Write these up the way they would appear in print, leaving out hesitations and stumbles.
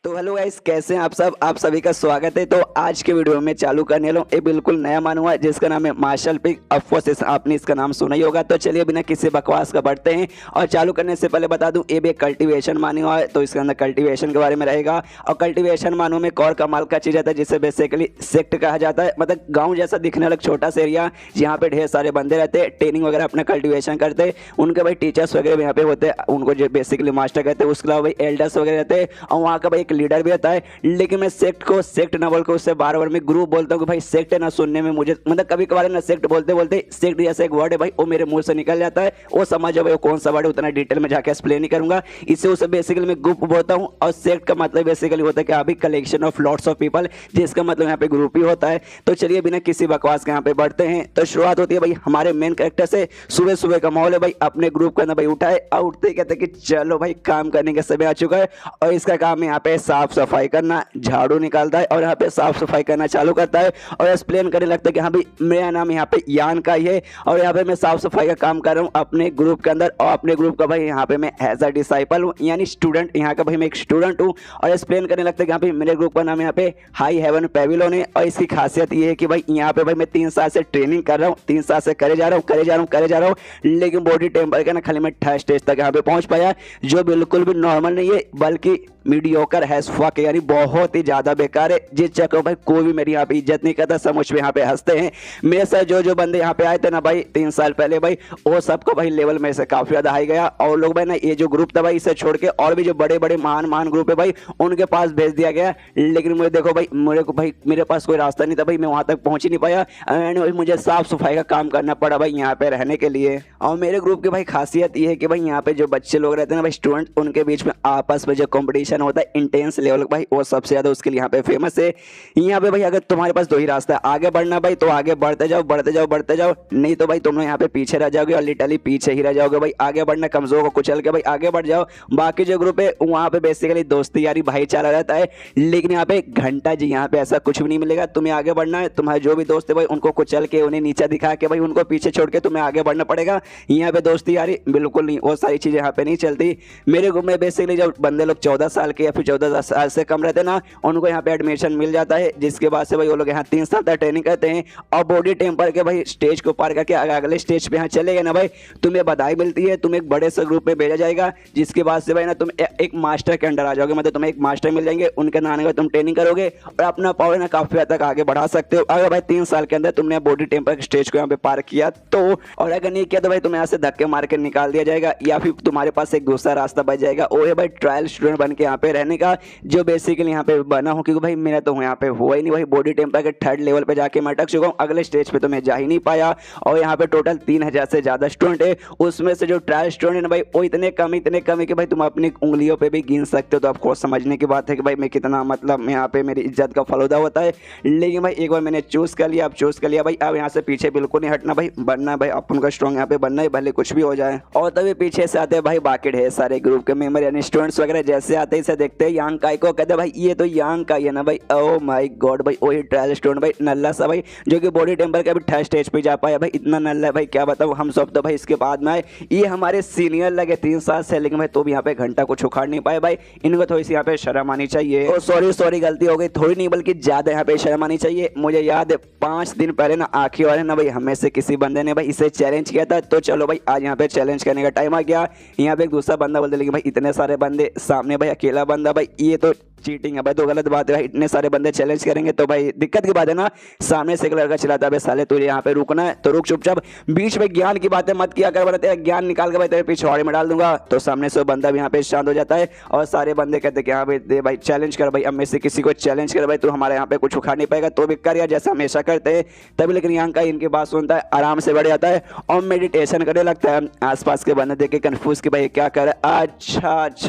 तो hello guys, कैसे हैं आप सब। आप सभी का स्वागत है। तो आज के वीडियो में चालू करने लो एक बिल्कुल नया मानूंगा है जिसका नाम है मार्शल पिग। ऑफकोर्स आपने इसका नाम सुना ही होगा। तो चलिए बिना किसी बकवास का बढ़ते हैं। और चालू करने से पहले बता दूं, ये भी एक कल्टीवेशन मानूंगा है, तो इसके अंदर कल्टीवेशन के बारे में रहेगा। और कल्टीवेशन मानू में एक और कमाल का चीज़ आता है जिसे बेसिकली सेक्ट कहा जाता है। मतलब गाँव जैसा दिखने वाला छोटा सा एरिया जहाँ पे ढेर सारे बंदे रहते हैं, ट्रेनिंग वगैरह अपना कल्टीवेशन करते हैं। उनके भाई टीचर्स वगैरह यहाँ पे होते हैं, उनको जो बेसिकली मास्टर कहते हैं। उसके अलावा भाई एल्डर्स वगैरह रहते हैं और वहाँ का भाई एक लीडर भी रहता है। लेकिन मैं सेक्ट को सेक्ट ना बोल के उससे बार बार मैं ग्रुप बोलता हूँ कि भाई सेक्ट है ना। सुनने में मुझे मतलब कभी कभार ना सेक्ट बोलते बोलते सेक्ट जैसा एक वर्ड है भाई वो मेरे मुंह से निकल जाता है। वो समझो भाई वो कौन सा वर्ड है, उतना डिटेल में जाके एक्सप्लेन नहीं करूंगा। इससे उसे बेसिकली मैं ग्रुप बोलता हूँ। और सेक्ट का मतलब बेसिकली होता है कि अभी collection of lots of people, जिसका मतलब यहाँ पे ग्रुप ही होता है। तो चलिए बिना किसी बकवास के यहाँ पे बढ़ते हैं। तो शुरुआत होती है भाई हमारे मेन कैरेक्टर से। सुबह सुबह का माहौल है भाई, अपने ग्रुप का ना भाई उठाए और उठते ही कहते हैं कि चलो भाई काम करने का समय आ चुका है। और इसका काम है यहाँ पे साफ सफाई करना। झाड़ू निकालता है और यहाँ पे साफ सफाई करना चालू करता है और एक्सप्लेन करने लगता है कि हाँ भाई मेरा नाम यहाँ पे यान का ही है और यहाँ पे मैं साफ सफाई का काम कर रहा हूँ अपने ग्रुप के अंदर। और अपने ग्रुप का भाई यहाँ पे मैं एज अ डिसाइपल हूँ, यानी स्टूडेंट। यहाँ का भाई मैं एक स्टूडेंट हूँ। और एक्सप्लेन करने लगता है कि यहाँ पे मेरे ग्रुप का नाम यहाँ पे हाई हेवन पेविलियन है। और इसकी खासियत ये है कि भाई यहाँ पे भाई मैं 3 साल से ट्रेनिंग कर रहा हूँ, 3 साल से करे जा रहा हूँ। लेकिन बॉडी टेम्पर का ना खाली मैं 3rd स्टेज तक यहाँ पे पहुंच पाया, जो बिल्कुल भी नॉर्मल नहीं है बल्कि मीडियोकर हैज फक, यानी बहुत ही ज्यादा बेकार है। जिस चक्कर भाई कोई भी मेरी यहाँ पे इज्जत नहीं करता, सब मुझ पे यहाँ पे हंसते हैं। मेरे साथ जो बंदे यहाँ पे आए थे ना भाई 3 साल पहले भाई, वो सबका भाई लेवल में से काफी ज्यादा हाई गया। और लोग भाई ना ये जो ग्रुप था भाई इसे छोड़ के और भी जो बड़े बड़े महान ग्रुप है भाई उनके पास भेज दिया गया। लेकिन मुझे देखो भाई मेरे पास कोई रास्ता नहीं था भाई, मैं वहां तक पहुंच ही नहीं पाया। एंड मुझे साफ सफाई का काम करना पड़ा भाई यहाँ पे रहने के लिए। और मेरे ग्रुप की भाई खासियत ये है कि भाई यहाँ पे जो बच्चे लोग रहते हैं ना भाई स्टूडेंट, उनके बीच में आपस में जो कॉम्पिटिशन होता है इंटेंस लेवल भाई, वो सबसे ज्यादा उसके लिए यहाँ पे फेमस है। यहाँ पे भाई अगर तुम्हारे पास 2 ही रास्ता है आगे बढ़ना भाई, तो आगे बढ़ते जाओ, नहीं तो भाई तुम लोग यहाँ पे पीछे रह जाओगे और लिटरली पीछे ही रह जाओगे भाई। आगे बढ़ना, कमजोर को कुचल के भाई आगे बढ़ जाओ। बाकी जो ग्रुप है वहाँ पे बेसिकली दोस्ती यारी भाईचारा रहता है। लेकिन यहाँ पे घंटा जी यहाँ पे ऐसा कुछ भी नहीं मिलेगा। तुम्हें आगे बढ़ना है, तुम्हारे जो भी दोस्त है भाई उनको कुचल के उन्हें नीचे दिखा के भाई उनको पीछे छोड़ के तुम्हें आगे बढ़ना पड़ेगा। यहाँ पे दोस्ती यारी बिल्कुल नहीं, वो सारी चीजें यहाँ पे नहीं चलती। मेरे ग्रुप में बेसिकली जब बंदे लोग 14 साल के या फिर 14 साल से कम रहते ना, उनको यहाँ पे एडमिशन मिल जाता है, जिसके बाद से भाई वो लोग यहाँ 3 साल तक ट्रेनिंग करते हैं। और बॉडी टेम्पर के भाई स्टेज को पार करके अगले स्टेज पे यहाँ चले गए ना भाई, तुम्हें बधाई मिलती है, तुम्हें एक बड़े से ग्रुप में भेजा जाएगा। जिसके बाद से भाई ना तुम एक मास्टर के अंडर आ जाओगे, मतलब तुम्हें एक मास्टर मिल जाएंगे, उनके नाम तुम ट्रेनिंग करोगे और अपना पावर ना काफी हद तक आगे बढ़ा सकते हो। अगर भाई 3 साल के अंदर तुमने बॉडी टेम्पर स्टेज को यहाँ पे पार किया तो, और अगर नहीं किया तो भाई तुम्हें यहाँ से धक्के मार के निकाल दिया जाएगा, या फिर तुम्हारे पास एक दूसरा रास्ता बच जाएगा। वो है भाई ट्रायल स्टूडेंट बन के यहाँ पे रहने का, जो बेसिकली यहाँ पे बना हूँ। क्योंकि भाई मेरा तो यहाँ पे हुआ ही नहीं भाई, बॉडी टेम्पर के 3rd लेवल पे जाके मैं अटक चुका हूँ, अगले स्टेज पे तो मैं जा ही नहीं पाया। और यहाँ पे टोटल 3000 से ज्यादा स्टूडेंट है, उसमें से जो ट्रायल स्टूडेंट है ना भाई वो इतने कम है कि भाई तुम अपनी उंगलियों पे भी गिन सकते हो। तो आपको समझने की बात है कि भाई मैं कितना मतलब यहाँ पे मेरी इज्जत का फालूदा होता है। लेकिन भाई एक बार मैंने चूज कर लिया, अब चूज कर लिया भाई, अब यहाँ से पीछे बिल्कुल नहीं हटना भाई, बनना है भाई अपन का स्ट्रॉन्ग यहाँ पे बनना है, भले कुछ भी हो जाए। और तभी पीछे से आते हैं भाई बाकी ढेर सारे ग्रुप के मेंबर यानी स्टूडेंट्स वगैरह। जैसे आते ही से देखते हैं यांग काई को, कहते भाई ये तो यांग का ही है ना भाई। ओ माय गॉड भाई, वही ट्रायल स्टूडेंट भाई नल्ला सा भाई, जो कि बॉडी टेम्पर का भी 3rd स्टेज पे जा पाया भाई। इतना नल्ला है भाई क्या बताऊं, हम सब तो भाई इसके बाद में आए। ये हमारे सीनियर लगे 3 साल से, लेकिन भाई तो भी यहाँ पे घंटा कुछ उखाड़ नहीं पाए भाई। इनको थोड़ी सी यहाँ पे शर्म आनी चाहिए। ओ सॉरी गलती हो गई, थोड़ी नहीं बल्कि ज्यादा यहाँ पे शर्म आनी चाहिए। मुझे याद है 5 दिन पहले ना आखिर वाले ना भाई हमें से किसी बंदे ने भाई इसे चैलेंज किया था। तो चलो भाई आज यहाँ पे चैलेंज करने का टाइम आ गया। यहाँ पे एक दूसरा बंदा बोलते, लेकिन भाई इतने सारे बंदे सामने भाई अकेला बंदा भाई, ये तो चीटिंग है भाई, तो गलत बात है भाई। इतने सारे बंदे चैलेंज करेंगे तो भाई दिक्कत की बात है ना। सामने से एक लड़का चिल्लाता है, भाई साले तुझे यहाँ पे रुकना है तो रुक चुपचाप, बीच में ज्ञान की बातें मत किया कर, बताते ज्ञान निकाल के भाई तेरे पिछवाड़े में डाल दूंगा। तो सामने से बंदा भी यहाँ पे शांत हो जाता है और सारे बंदे कहते हैं कि हाँ भाई दे भाई चैलेंज कर भाई, अब में से किसी को चैलेंज कर भाई, तो हमारे यहाँ पे कुछ उखाड़ नहीं पाएगा तो भी कर यार, जैसा हमेशा करते हैं। तभी लेकिन यहाँ का इनकी बात सुनता है, आराम से बढ़ जाता है और मेडिटेशन करने लगता है। आसपास के बंदे देख के कंफ्यूज कि भाई क्या कर रहा है।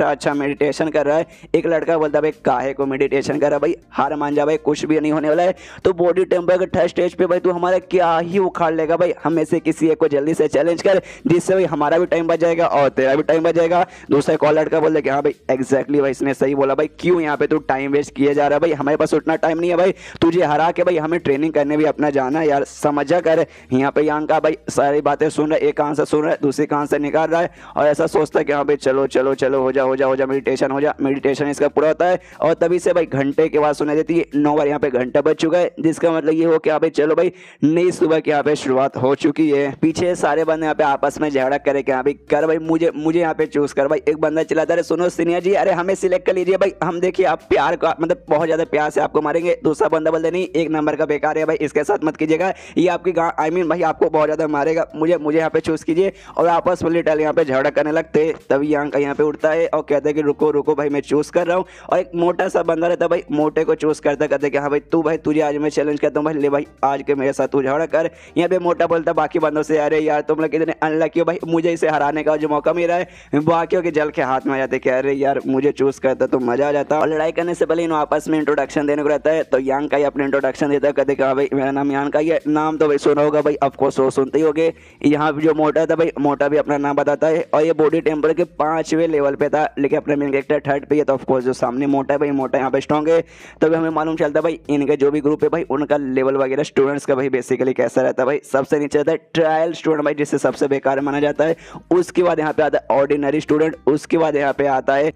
अच्छा मेडिटेशन कर रहा है। एक लड़का बोलता है भाई काहे को मेडिटेशन कर रहा है भाई, हार मान जा भाई, कुछ भी नहीं होने वाला है। तो बॉडी टेम्पर के 3rd स्टेज पे भाई तू हमारा क्या ही उखाड़ लेगा भाई, हम में से किसी एक को जल्दी से चैलेंज कर, जिससे भाई हमारा भी टाइम बच जाएगा और तेरा भी टाइम बच जाएगा। दूसरा कॉल लड़का बोल दे कि हाँ भाई एग्जैक्टली भाई इसने सही बोला भाई, क्यों यहाँ पे तू टाइम वेस्ट किए जा रहा है भाई, हमारे पास उतना टाइम नहीं है भाई, तुझे हरा के भाई हमें ट्रेनिंग करने भी अपना जाना है यार, समझा कर। यहाँ पे यांग का भाई सारी बातें सुन रहा है, एक कान से सुन रहा है दूसरी कान से निकाल रहा है और ऐसा सोचता है कि हाँ भाई चलो हो जा मेडिटेशन इसका पूरा होता है। और तभी से भाई घंटे की आवाज सुनाई देती है। 9 बार यहाँ पे घंटा बज चुका है, जिसका मतलब ये हो कि यहाँ पे चलो भाई नई सुबह की यहाँ पे शुरुआत हो चुकी है। पीछे सारे बंदे यहाँ पे आपस में झगड़ा करे कि हाँ भाई कर भाई मुझे यहाँ पे चूज कर भाई। एक बंदा चिल्लाता है सुनो सीनियर जी, अरे हमें सिलेक्ट कर लीजिए भाई, हम देखिए आप प्यार का मतलब बहुत ज्यादा प्यार से आपको मारेंगे। दूसरा बंदा बोलते नहीं एक नंबर का बेकार है भाई, इसके साथ मत कीजिएगा, ये आपकी आई मीन भाई आपको बहुत ज्यादा मारेगा, मुझे यहाँ पे चूज कीजिए। और आपस में लिटरली यहाँ पे झगड़ा करने लगते। तभी यहाँ पे उठता है और कहते हैं कि रुको रुको भाई मैं चूज कर रहा हूँ। और एक मोटा सा बंदा रहता है भाई, मोटे को चूज करता कहते कि हाँ भाई तू भाई तुझे आज मैं चैलेंज करता हूँ भाई, ले भाई आज के मेरे साथ तू झगड़ा कर। यहाँ पे मोटा बोलता बाकी बंदों से अरे यार तुम लोग कितने अनलकी हो भाई, मुझे इसे हराने का जो मौका मिल रहा है। बाकियों के जल के हाथ में आ जाते कि अरे यार मुझे चूज करता तो मजा आ जाता। और लड़ाई करने से पहले इन आपस में इंट्रोडक्शन देने को रहता है। तो यांग का ही अपने इंट्रोडक्शन देता है, कहते हाँ भाई मेरा नाम यांग का ही है। नाम तो भाई सुना होगा भाई, ऑफकोर्स वो सुनते ही होगे। यहाँ जो मोटा था भाई, मोटा भी अपना नाम बताता है। और ये बॉडी टेम्पर के 5वें लेवल पे था, लेकिन अपने मेन कैरेक्टर 3rd पे है। तो ऑफकोर्स जो सामने मोटा है भाई, मोटा यहाँ पे स्ट्रॉन्ग है। तभी हमें मालूम चलता है भाई इनके जो भी ग्रुप है भाई उनका लेवल वगैरह स्टूडेंट्स का भाई बेसिकली कैसा रहता है भाई। सबसे नीचे रहता है ट्रायल स्टूडेंट भाई, जिससे सबसे बेकार माना जाता है। उसके बाद यहाँ पे आता है ऑर्डिनरी स्टूडेंट, उसके बाद यहाँ पे आता है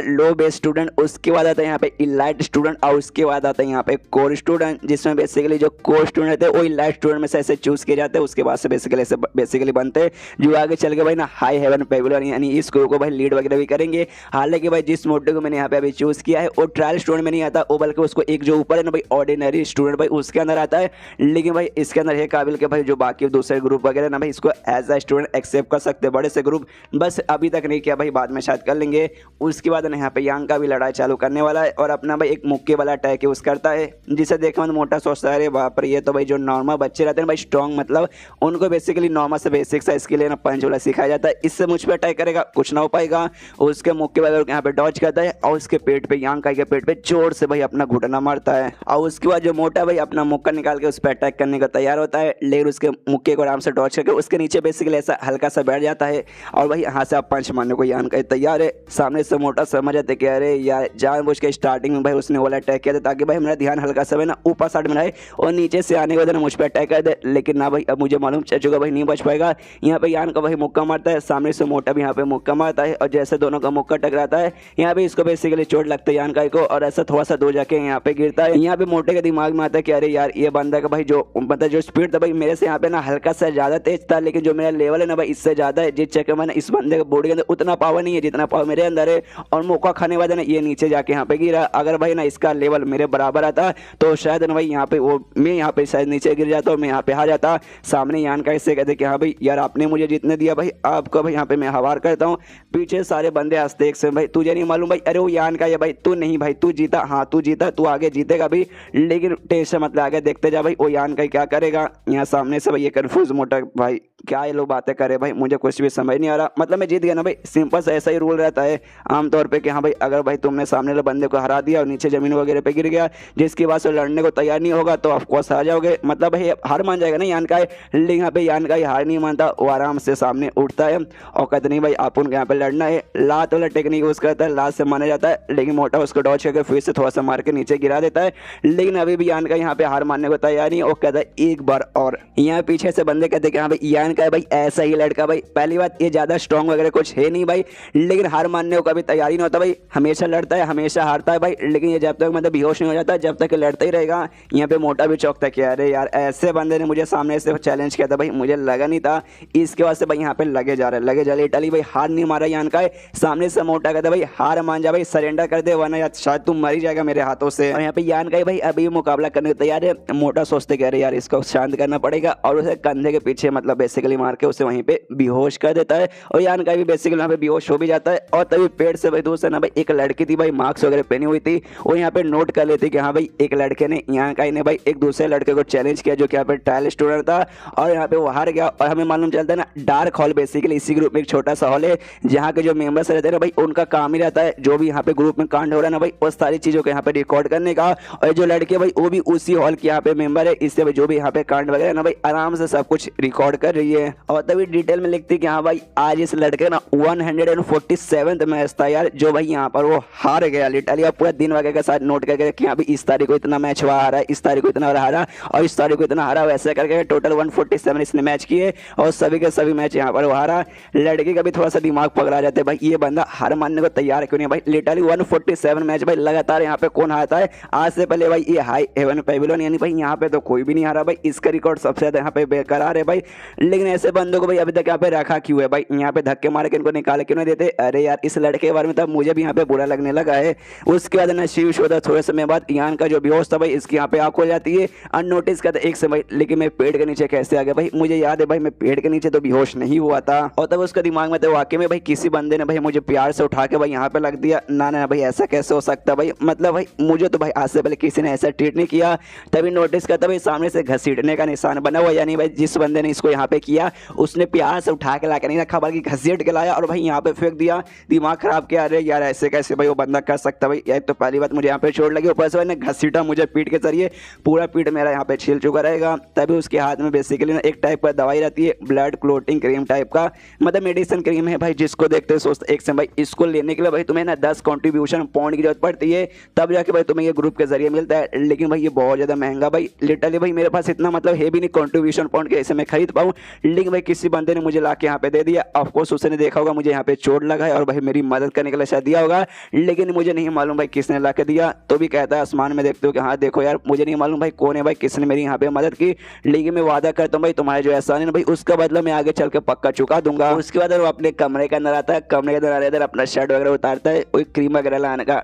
लो बेस स्टूडेंट, उसके बाद आता है यहाँ पे इलाइट स्टूडेंट, और उसके बाद आता है यहाँ पे कोर स्टूडेंट, जिसमें बेसिकली जो कोर स्टूडेंट रहते हैं वो इलाइट स्टूडेंट में से ऐसे चूज किए जाते हैं। उसके बाद से बेसिकली बनते हैं जो आगे चल के भाई ना हाई हेवन पेबुलर यानी इस ग्रुप को भाई लीड वगैरह भी करेंगे। हालांकि भाई जिस मोटे को मैंने यहाँ पे अभी चूज किया है वो ट्रायल स्टूडेंट में नहीं आता, वो बल्कि उसको एक जो ऊपर है ना भाई ऑर्डिनरी स्टूडेंट भाई उसके अंदर आता है। लेकिन भाई इसके अंदर है काबिल के भाई जो बाकी दूसरे ग्रुप वगैरह ना भाई इसको एज अ स्टूडेंट एक्सेप्ट कर सकते हैं, बड़े से ग्रुप। बस अभी तक नहीं किया भाई, बाद में शायद कर लेंगे। उसके बाद ना यहाँ पे यांग का भी लड़ाई चालू करने वाला है और अपना भाई एक मुक्के वाला अटैक यूज करता है, जिसे देखने में मोटा सोचता है अरे बाप रे ये तो भाई जो नॉर्मल बच्चे रहते हैं भाई स्ट्रॉन्ग, मतलब उनको बेसिकली नॉर्मल से बेसिक सा स्किल ना पंच वाला सिखाया जाता है। इससे मुझ पर अटैक करेगा कुछ ना हो पाएगा। उसके मुक्के वाले यहाँ पे डॉज करता है और उसके पेट पे यांग का पेट पे जोर से भाई अपना घुटना मारता है। और उसके बाद जो मोटा भाई अपना मुक्का निकाल के उस पर अटैक करने का तैयार होता है, लेकिन उसके मुक्के को आराम से डॉज करके उसके नीचे बेसिकली ऐसा हल्का सा बैठ जाता है। और भाई यहाँ से आप पंच मारने को यांग का तैयार है। सामने से मोटा समझ जाते कि अरे यार जानबूझ के स्टार्टिंग में भाई उसने वाला अटैक किया था ताकि भाई मेरा ध्यान हल्का सा ना ऊपर साइड में रहे और नीचे से आने के बाद मुझ पर अटैक कर दे। लेकिन ना भाई अब मुझे मालूम चल चुका भाई नहीं बच पाएगा। यहाँ पे यान का भाई मुक्का मारता है, सामने से मोटा भी यहाँ पे मुक्का मारता है और जैसे दोनों का मुक्का टकराता है यहाँ पे इसको बेसिकली चोट लगता है यान का को, और ऐसा थोड़ा सा दूर जाके यहाँ पे गिरता है। यहाँ पे मोटे के दिमाग में आता है कि अरे यार ये बंदा का भाई जो मतलब जो स्पीड था भाई मेरे से यहाँ पे ना हल्का सा ज्यादा तेज था, लेकिन जो मेरा लेवल है ना भाई इससे ज्यादा है, जिस चक्कर में इस बंदे के बॉडी के अंदर उतना पावर नहीं है जितना पावर मेरे अंदर है। और मौका खाने वाला ना ये नीचे जाके यहाँ पे गिरा। अगर भाई ना इसका लेवल मेरे बराबर आता तो शायद ना भाई यहाँ पे वो मैं यहाँ पे शायद नीचे गिर जाता और मैं यहाँ पे हार जाता। सामने यान का इससे कहते कि हाँ भाई यार आपने मुझे जीतने दिया भाई, आपको भाई यहाँ पे मैं हवार करता हूँ। पीछे सारे बंदे हंसते एक से भाई तुझे नहीं मालूम भाई, अरे वो यान का है भाई, तू नहीं भाई तू जीता, हाँ तू जीता, तू आगे जीतेगा भाई, लेकिन टेंशन मत ले आगे देखते जा भाई वो यान का क्या करेगा। यहाँ सामने से भाई ये कंफ्यूज मोटा भाई क्या ये लोग बातें करे भाई, मुझे कुछ भी समझ नहीं आ रहा। मतलब मैं जीत गया ना भाई, सिंपल सा ऐसा ही रूल रहता है आमतौर पे कि हाँ भाई अगर भाई तुमने सामने वाले बंदे को हरा दिया और नीचे जमीन वगैरह पे गिर गया जिसकी वजह से लड़ने को तैयार नहीं होगा तो ऑफकोर्स हार जाओगे, मतलब भाई हार मान जाएगा ना यान का है। लेकिन यहाँ पे यान का ही हार नहीं मानता, वो आराम से सामने उठता है और कहते नहीं भाई आप उनके यहाँ पे लड़ना है। लात वाला टेक्निक यूज करता है, लात से माना जाता है, लेकिन मोटा उसको डॉज करके फिर से थोड़ा सा मार के नीचे गिरा देता है। लेकिन अभी भी यान का यहाँ पे हार मानने को तैयार नहीं, वो कहता है एक बार और। यहाँ पीछे से बंदे कहते हैं हाँ भाई यान का है भाई ऐसा ही लड़का भाई, पहली बात ये ज्यादा स्ट्रॉन्ग वगैरह कुछ है नहीं भाई, लेकिन हार मानने को कभी तैयारी नहीं होता भाई, हमेशा लड़ता है हमेशा हारता है भाई। लेकिन ये जब तक मतलब बेहोश नहीं हो जाता जब तक लड़ता ही रहेगा। यहाँ पे मोटा भी चौंकता है कि अरे यार ऐसे बंदे ने मुझे सामने से चैलेंज किया था भाई, मुझे लगा नहीं था, इसके बाद से भाई यहाँ पे लगे जा रहे लगे जा रहे इटाली भाई हार नहीं मारा यान का। सामने से मोटा कहता भाई हार मान जा भाई, सरेंडर कर दे वरना शायद तुम मर ही जाएगा मेरे हाथों से। और यहाँ पे यान का भाई अभी मुकाबला करने को तैयार है। मोटा सोचते कह रहे यार इसको शांत करना पड़ेगा और उसे कंधे के पीछे मतलब बेसिकली मार के उसे वहीं पे बेहोश कर देता है और यान का भी बेसिकली वहाँ पे बेहोश हो भी जाता है। और तभी पेड़ से भाई दूसरा ना भाई एक लड़की थी भाई मास्क वगैरह पहनी हुई थी, वो यहाँ पे नोट कर लेती कि हाँ भाई एक लड़के ने यहाँ का ने भाई एक दूसरे लड़के को चैलेंज किया जो कि यहाँ पे ट्रायल स्टूडेंट था और यहाँ पे वो हार गया। और हमें मालूम चलता है ना डार्क हॉल बेसिकली इसी ग्रुप में एक छोटा सा हॉल है जहाँ के जो मेंबर्स रहते हैं ना भाई उनका काम ही रहता है जो भी यहाँ पे ग्रुप में कांड हो रहा है ना भाई उस सारी चीजों को यहाँ पे रिकॉर्ड करने का। और जो लड़के भाई वो भी उसी हॉल के यहाँ पे मेंबर है, इससे भाई जो भी यहाँ पे कांड वगैरह ना भाई आराम से सब कुछ रिकॉर्ड कर रही है। और तभी डिटेल में लिखती है कि हाँ भाई आज इस लड़के ना 147th मैच था यार जो भाई यहाँ पर वो हार गया लिटरली। अब पूरा दिन वगैरह के साथ नोट करके कि यहाँ पे इस तारीख को इतना मैच हुआ हारा, इस तारीख को इतना हारा और इस तारीख को इतना हारा, वैसे करके टोटल 147 इसने मैच किए और सभी के सभी मैच यहाँ पर वो हारा। लड़के का भी थोड़ा सा दिमाग पकड़ा जाता है भाई ये बंदा हार मानने को तैयार क्यों नहीं भाई, लिटरली 147 मैच भाई लगातार यहाँ पे कौन हारता है। आज से पहले भाई ये हाई हेवन पेविलियन यानी भाई यहाँ पे तो कोई भी नहीं हारा भाई, इसका रिकॉर्ड सबसे ज्यादा यहाँ पे बेकरार है भाई। लेकिन ऐसे बंदों को भाई अभी तक यहाँ पे रखा क्यों है भाई, यहाँ पे धक्के मार के इनको निकाल क्यों नहीं देते। अरे यार इस लड़के के बारे में तब मुझे भी यहाँ पे बुरा लगने लगा है। उसके बाद ना शिव शोधा थोड़े समय बाद यान का जो बेहोश था भाई, इसकी यहाँ पे आंख हो जाती है अननोटिस का एक समय। लेकिन मैं पेड़ के नीचे कैसे आ गया भाई, मुझे याद है भाई मैं पेड़ के नीचे तो बेहोश नहीं हुआ था। और तब उसका दिमाग में तो वाकई में भाई किसी बंदे ने भाई मुझे प्यार से उठा के भाई यहाँ पे लग दिया। ना ना भाई ऐसा कैसे हो सकता भाई, मतलब भाई मुझे तो भाई आज से पहले किसी ने ऐसा ट्रीट नहीं किया। तभी नोटिस करता भाई सामने से घसीटने का निशान बना हुआ, यानी भाई जिस बंदे ने इसको यहाँ पे किया उसने प्यार से उठा के ला के नहीं रखा बल्कि घसीट के लाया और भाई यहाँ पे फेंक दिया। दिमाग खराब किया। अरे यार ऐसे कैसे भाई वो बंदा कर सकता भाई। एक तो पहली बात मुझे यहाँ पे चोट लगी, ऊपर से भाई घसीटा मुझे पीठ के जरिए, पूरा पीठ मेरा यहाँ पे छिल चुका रहेगा। तभी उसके हाथ में बेसिकली ना एक टाइप का दवाई रहती है, ब्लड क्लोटिंग क्रीम टाइप का, मतलब मेडिसिन क्रीम है भाई, जिसको देखते सोचते एक से भाई इसको लेने के लिए भाई तुम्हें ना 10 कॉन्ट्रीब्यूशन पॉइंट की जरूरत पड़ती है, तब जाके भाई तुम्हें ये ग्रुप के जरिए मिलता है। लेकिन भाई ये बहुत ज्यादा महंगा भाई, लिटरली भाई मेरे पास इतना मतलब है भी नहीं कॉन्ट्रीब्यूशन पॉइंट के ऐसे मैं खरीद पाऊँ। लेकिन भाई किसी बंदे ने मुझे ला के यहाँ पे दे दिया। ऑफकोर्स उसने देखा होगा मुझे यहाँ पे चोट लगा है और भाई मेरी मदद करने के लिए शायद दिया होगा, लेकिन मुझे नहीं मालूम भाई किसने ला के दिया। तो भी कहता है आसमान में देखते हो कि हाँ देखो यार मुझे नहीं मालूम भाई कौन है भाई किसने मेरी यहाँ पे मदद की, लेकिन मैं वादा करता हूँ भाई तुम्हारे जो एहसान है भाई उसका बदला मैं आगे चल के पक्का चुका दूंगा। उसके बाद वो अपने कमरे के अंदर आता है, कमरे के अंदर इधर अपना शर्ट वगैरह उतारता है कोई क्रीम वगैरह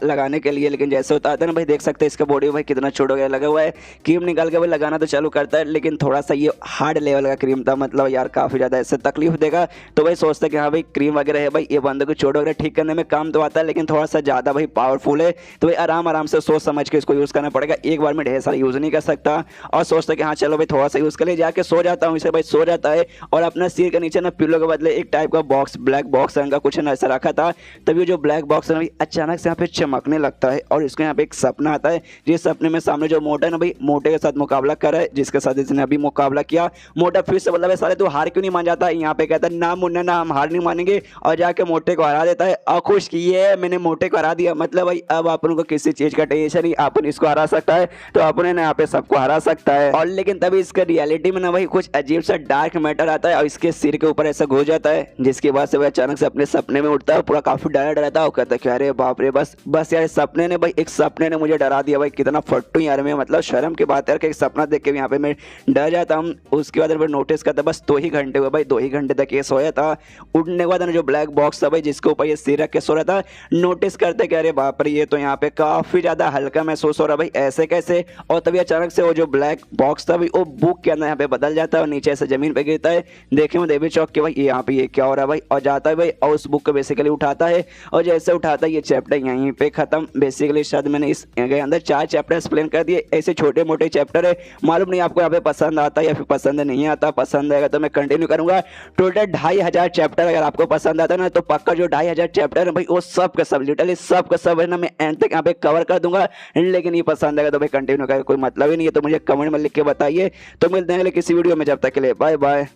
लगाने के लिए। लेकिन जैसे उतारता है ना भाई देख सकते हैं इसका बॉडी भाई कितना छोटा वगैरह लगा हुआ है। क्रीम निकाल के भाई लगाना तो चालू करता है, लेकिन थोड़ा सा ये हार्ड लेवल का क्रीम था, मतलब यार काफी ज्यादा इससे तकलीफ देगा। तो भाई सोचता है कि हाँ भाई क्रीम वगैरह है भाई ये बंदों को चोट वगैरह ठीक करने में काम तो आता है, लेकिन थोड़ा सा ज्यादा भाई पावरफुल है। तो भाई आराम से सोच समझ के इसको यूज करना पड़ेगा, एक बार में ढेर सारा यूज नहीं कर सकता। और सोचता है कि हाँ चलो भाई थोड़ा सा यूज कर ले, जाके सो जाता हूँ। इसे भाई सो जाता है और अपना सिर के नीचे ना पिलो के बदले एक टाइप का बॉक्स, ब्लैक बॉक्स रंग का कुछ ना ऐसा रखा था। तभी जो ब्लैक बॉक्स है ना भाई अचानक से यहाँ पे चमकने लगता है और इसके यहाँ पे एक सपना आता है। जिस सपने में सामने जो मोटा है ना भाई मोटे के साथ मुकाबला कर रहा है, जिसके साथ इसने अभी मुकाबला किया। मोटा फिर से मतलब साले तू हार क्यों नहीं मान जाता, यहाँ पे कहता है ना मुन्ना ना हम हार नहीं मानेंगे, और जाके मोटे को हरा देता है। और खुश किए मैंने मोटे को हरा दिया, मतलब भाई अब अपन को किसी चीज का टेंशन नहीं, अपन इसको हरा सकता है तो अपने ना यहाँ पे सबको हरा सकता है। और लेकिन तभी इसका रियलिटी में ना भाई कुछ अजीब सा डार्क मैटर आता है और इसके सिर के ऊपर ऐसा घुस जाता है, जिसके बाद से भाई अचानक से अपने सपने में उठता है, पूरा काफी डरा रहता है और कहता है कि अरे बाप रे बस यार सपने ने भाई एक सपने ने मुझे डरा दिया भाई, कितना फट्टू यार मैं, मतलब शर्म की बात है कि एक सपना देख के यहाँ पे मैं डर जाता हूँ। उसके बाद नोटिस करता बस 2 ही घंटे हुए भाई, 2 ही घंटे तक ये सोया था। उठने के बाद जो ब्लैक बॉक्स था भाई जिसके ऊपर ये सिर रख के सो रहा था, नोटिस करते कि अरे बाप रे ये तो यहाँ पे काफी ज्यादा हल्का महसूस हो रहा भाई, ऐसे कैसे। और तभी अचानक से वो जो ब्लैक बॉक्स था भाई वो बुक के अंदर यहाँ पे बदल जाता है और नीचे से जमीन पे गिरता है। देखे मैं देवी चौक के भाई यहाँ पे ये क्या हो रहा है भाई, और जाता है भाई और उस बुक को बेसिकली उठाता है और जैसे उठाता है ये चैप्टर यहीं पे खत्म। बेसिकली शायद मैंने इस अंदर 4 चैप्टर एक्सप्लेन कर दिए, ऐसे छोटे मोटे चैप्टर है। मालूम नहीं आपको यहाँ पे पसंद आता है या फिर पसंद नहीं आता, पसंद आएगा तो मैं कंटिन्यू करूंगा। टोटल 2500 चैप्टर अगर आपको पसंद आता है ना तो पक्का जो 2500 चैप्टर है भाई वो सब का सब लिटरली सब का सब है ना मैं एंड तक यहाँ पे कवर कर दूंगा। लेकिन ये पसंद आएगा तो भाई कंटिन्यू करेगा, कोई मतलब ही नहीं है, तो मुझे कमेंट में लिख के बताइए। तो मिलते हैं अगले किसी वीडियो में, जब तक के लिए बाय बाय।